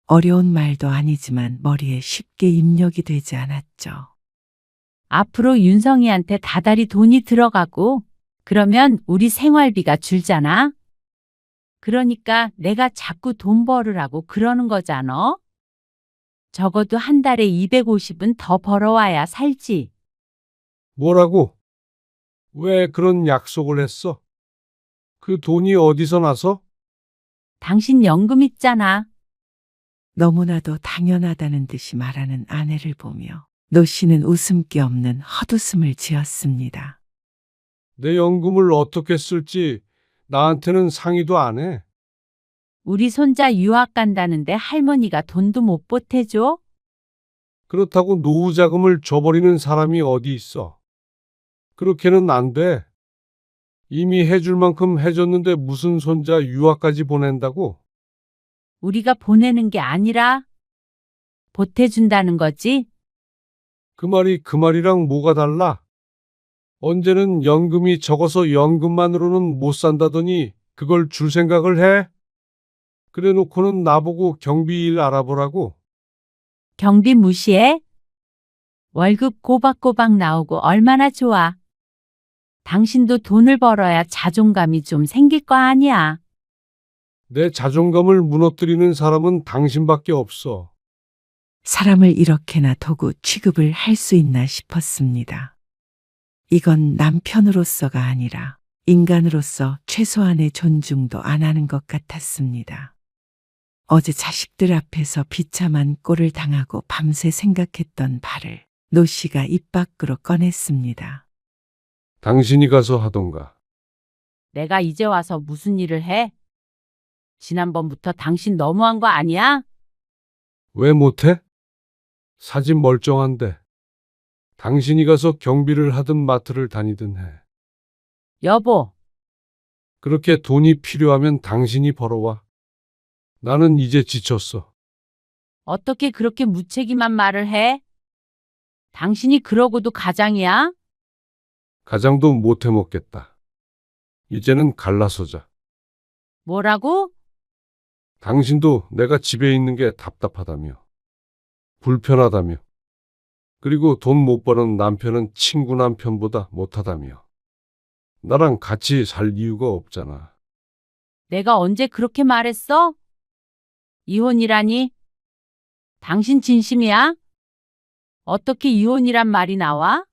어려운 말도 아니지만 머리에 쉽게 입력이 되지 않았죠. 앞으로 윤성이한테 다달이 돈이 들어가고 그러면 우리 생활비가 줄잖아. 그러니까 내가 자꾸 돈 벌으라고 그러는 거잖아. 적어도 한 달에 250은 더 벌어와야 살지. 뭐라고? 왜 그런 약속을 했어? 그 돈이 어디서 나서? 당신 연금 있잖아. 너무나도 당연하다는 듯이 말하는 아내를 보며 노 씨는 웃음기 없는 헛웃음을 지었습니다. 내 연금을 어떻게 쓸지 나한테는 상의도 안 해. 우리 손자 유학 간다는데 할머니가 돈도 못 보태줘? 그렇다고 노후 자금을 줘버리는 사람이 어디 있어. 그렇게는 안 돼. 이미 해줄 만큼 해줬는데 무슨 손자 유학까지 보낸다고? 우리가 보내는 게 아니라 보태준다는 거지? 그 말이 그 말이랑 뭐가 달라? 언제는 연금이 적어서 연금만으로는 못 산다더니 그걸 줄 생각을 해? 그래 놓고는 나보고 경비 일 알아보라고? 경비 무시해? 월급 꼬박꼬박 나오고 얼마나 좋아. 당신도 돈을 벌어야 자존감이 좀 생길 거 아니야. 내 자존감을 무너뜨리는 사람은 당신밖에 없어. 사람을 이렇게나 도구 취급을 할 수 있나 싶었습니다. 이건 남편으로서가 아니라 인간으로서 최소한의 존중도 안 하는 것 같았습니다. 어제 자식들 앞에서 비참한 꼴을 당하고 밤새 생각했던 발을 노 씨가 입 밖으로 꺼냈습니다. 당신이 가서 하던가. 내가 이제 와서 무슨 일을 해? 지난번부터 당신 너무한 거 아니야? 왜 못해? 사진 멀쩡한데. 당신이 가서 경비를 하든 마트를 다니든 해. 여보, 그렇게 돈이 필요하면 당신이 벌어와. 나는 이제 지쳤어. 어떻게 그렇게 무책임한 말을 해? 당신이 그러고도 가장이야? 가장도 못 해먹겠다. 이제는 갈라서자. 뭐라고? 당신도 내가 집에 있는 게 답답하다며. 불편하다며. 그리고 돈 못 버는 남편은 친구 남편보다 못하다며. 나랑 같이 살 이유가 없잖아. 내가 언제 그렇게 말했어? 이혼이라니? 당신 진심이야? 어떻게 이혼이란 말이 나와?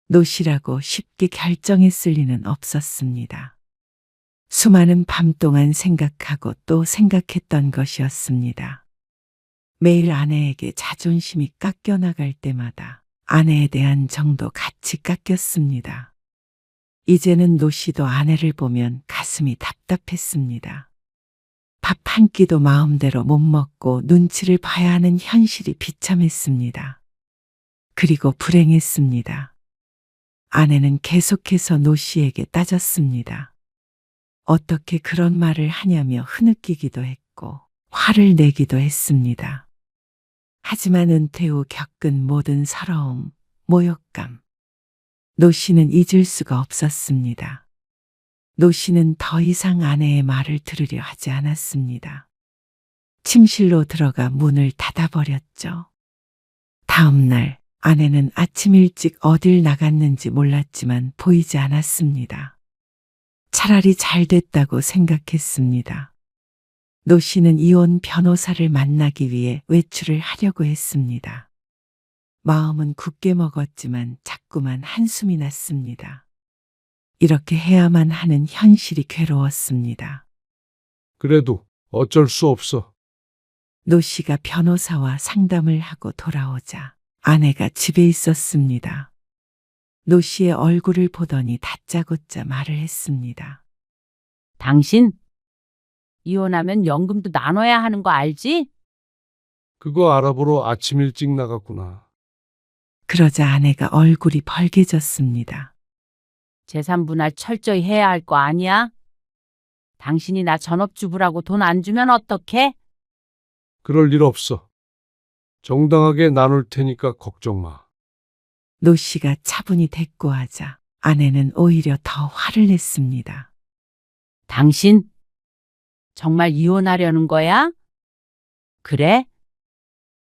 노 씨라고 쉽게 결정했을 리는 없었습니다. 수많은 밤 동안 생각하고 또 생각했던 것이었습니다. 매일 아내에게 자존심이 깎여나갈 때마다 아내에 대한 정도 같이 깎였습니다. 이제는 노 씨도 아내를 보면 가슴이 답답했습니다. 밥 한 끼도 마음대로 못 먹고 눈치를 봐야 하는 현실이 비참했습니다. 그리고 불행했습니다. 아내는 계속해서 노 씨에게 따졌습니다. 어떻게 그런 말을 하냐며 흐느끼기도 했고 화를 내기도 했습니다. 하지만 은퇴 후 겪은 모든 서러움, 모욕감. 노 씨는 잊을 수가 없었습니다. 노 씨는 더 이상 아내의 말을 들으려 하지 않았습니다. 침실로 들어가 문을 닫아버렸죠. 다음 날 아내는 아침 일찍 어딜 나갔는지 몰랐지만 보이지 않았습니다. 차라리 잘 됐다고 생각했습니다. 노 씨는 이혼 변호사를 만나기 위해 외출을 하려고 했습니다. 마음은 굳게 먹었지만 자꾸만 한숨이 났습니다. 이렇게 해야만 하는 현실이 괴로웠습니다. 그래도 어쩔 수 없어. 노 씨가 변호사와 상담을 하고 돌아오자 아내가 집에 있었습니다. 노 씨의 얼굴을 보더니 다짜고짜 말을 했습니다. 당신 이혼하면 연금도 나눠야 하는 거 알지? 그거 알아보러 아침 일찍 나갔구나. 그러자 아내가 얼굴이 벌개졌습니다. 재산 분할 철저히 해야 할 거 아니야? 당신이 나 전업주부라고 돈 안 주면 어떡해? 그럴 일 없어. 정당하게 나눌 테니까 걱정 마. 노 씨가 차분히 대꾸하자 아내는 오히려 더 화를 냈습니다. 당신 정말 이혼하려는 거야? 그래?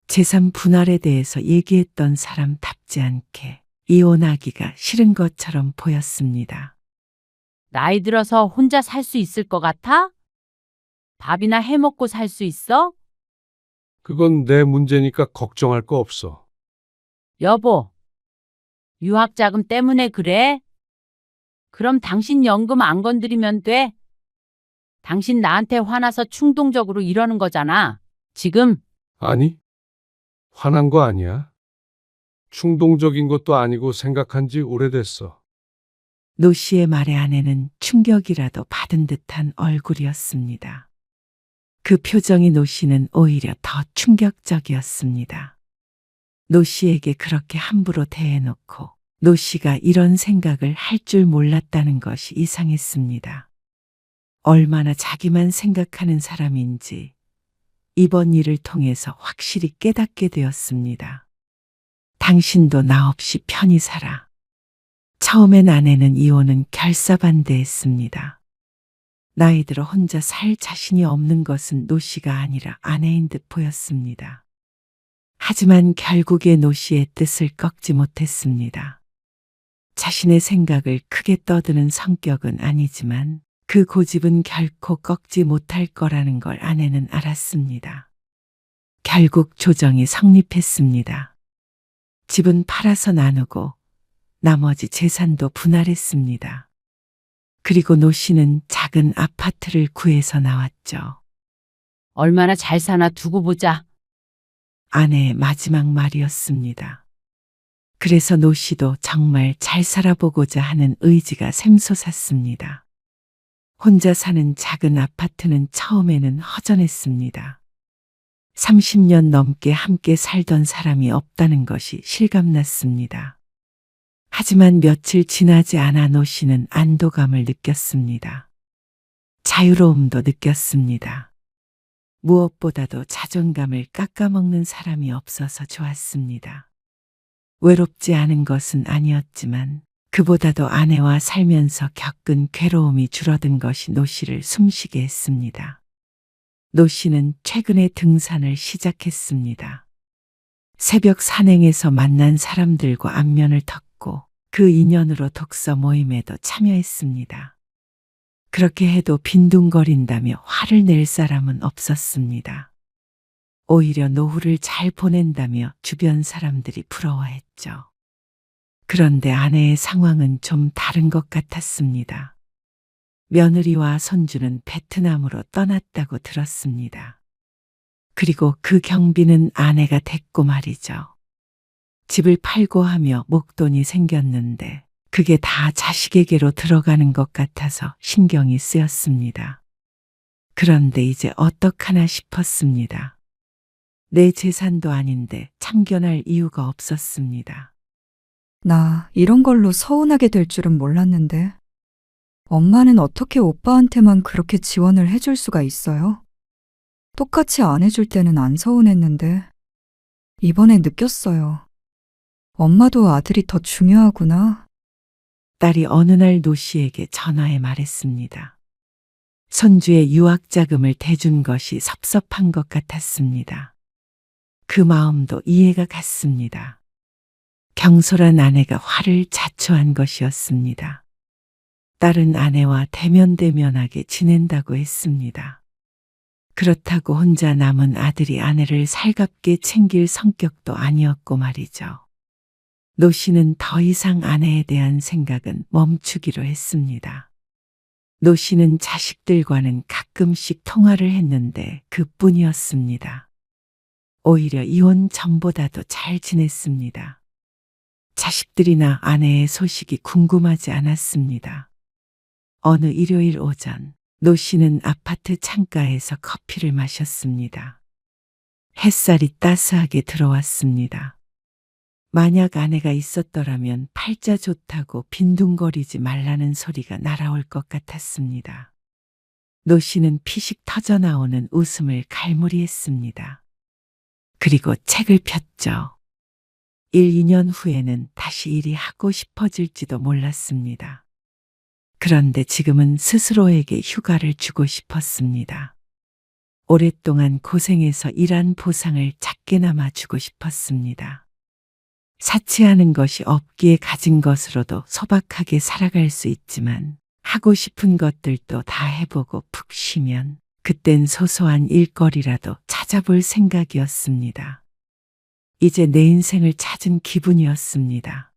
재산 분할에 대해서 얘기했던 사람답지 않게 이혼하기가 싫은 것처럼 보였습니다. 나이 들어서 혼자 살 수 있을 것 같아? 밥이나 해 먹고 살 수 있어? 그건 내 문제니까 걱정할 거 없어. 여보, 유학자금 때문에 그래? 그럼 당신 연금 안 건드리면 돼? 당신 나한테 화나서 충동적으로 이러는 거잖아. 지금 아니, 화난 거 아니야. 충동적인 것도 아니고 생각한 지 오래됐어. 노 씨의 말에 아내는 충격이라도 받은 듯한 얼굴이었습니다. 그 표정이 노 씨는 오히려 더 충격적이었습니다. 노 씨에게 그렇게 함부로 대해놓고 노 씨가 이런 생각을 할 줄 몰랐다는 것이 이상했습니다. 얼마나 자기만 생각하는 사람인지 이번 일을 통해서 확실히 깨닫게 되었습니다. 당신도 나 없이 편히 살아. 처음엔 아내는 이혼은 결사반대했습니다. 나이 들어 혼자 살 자신이 없는 것은 노 씨가 아니라 아내인 듯 보였습니다. 하지만 결국에 노 씨의 뜻을 꺾지 못했습니다. 자신의 생각을 크게 떠드는 성격은 아니지만 그 고집은 결코 꺾지 못할 거라는 걸 아내는 알았습니다. 결국 조정이 성립했습니다. 집은 팔아서 나누고 나머지 재산도 분할했습니다. 그리고 노 씨는 작은 아파트를 구해서 나왔죠. 얼마나 잘 사나 두고 보자. 아내의 마지막 말이었습니다. 그래서 노 씨도 정말 잘 살아보고자 하는 의지가 샘솟았습니다. 혼자 사는 작은 아파트는 처음에는 허전했습니다. 30년 넘게 함께 살던 사람이 없다는 것이 실감났습니다. 하지만 며칠 지나지 않아 노 씨는 안도감을 느꼈습니다. 자유로움도 느꼈습니다. 무엇보다도 자존감을 깎아먹는 사람이 없어서 좋았습니다. 외롭지 않은 것은 아니었지만 그보다도 아내와 살면서 겪은 괴로움이 줄어든 것이 노 씨를 숨쉬게 했습니다. 노 씨는 최근에 등산을 시작했습니다. 새벽 산행에서 만난 사람들과 안면을 텄고 그 인연으로 독서 모임에도 참여했습니다. 그렇게 해도 빈둥거린다며 화를 낼 사람은 없었습니다. 오히려 노후를 잘 보낸다며 주변 사람들이 부러워했죠. 그런데 아내의 상황은 좀 다른 것 같았습니다. 며느리와 손주는 베트남으로 떠났다고 들었습니다. 그리고 그 경비는 아내가 댔고 말이죠. 집을 팔고 하며 목돈이 생겼는데 그게 다 자식에게로 들어가는 것 같아서 신경이 쓰였습니다. 그런데 이제 어떡하나 싶었습니다. 내 재산도 아닌데 참견할 이유가 없었습니다. 나 이런 걸로 서운하게 될 줄은 몰랐는데. 엄마는 어떻게 오빠한테만 그렇게 지원을 해줄 수가 있어요? 똑같이 안 해줄 때는 안 서운했는데. 이번에 느꼈어요. 엄마도 아들이 더 중요하구나. 딸이 어느 날 노 씨에게 전화해 말했습니다. 손주의 유학 자금을 대준 것이 섭섭한 것 같았습니다. 그 마음도 이해가 갔습니다. 경솔한 아내가 화를 자초한 것이었습니다. 딸은 아내와 대면대면하게 지낸다고 했습니다. 그렇다고 혼자 남은 아들이 아내를 살갑게 챙길 성격도 아니었고 말이죠. 노 씨는 더 이상 아내에 대한 생각은 멈추기로 했습니다. 노 씨는 자식들과는 가끔씩 통화를 했는데 그뿐이었습니다. 오히려 이혼 전보다도 잘 지냈습니다. 자식들이나 아내의 소식이 궁금하지 않았습니다. 어느 일요일 오전, 노 씨는 아파트 창가에서 커피를 마셨습니다. 햇살이 따스하게 들어왔습니다. 만약 아내가 있었더라면 팔자 좋다고 빈둥거리지 말라는 소리가 날아올 것 같았습니다. 노 씨는 피식 터져나오는 웃음을 갈무리했습니다. 그리고 책을 폈죠. 1, 2년 후에는 다시 일이 하고 싶어질지도 몰랐습니다. 그런데 지금은 스스로에게 휴가를 주고 싶었습니다. 오랫동안 고생해서 일한 보상을 작게나마 주고 싶었습니다. 사치하는 것이 없기에 가진 것으로도 소박하게 살아갈 수 있지만 하고 싶은 것들도 다 해보고 푹 쉬면 그땐 소소한 일거리라도 찾아볼 생각이었습니다. 이제 내 인생을 찾은 기분이었습니다.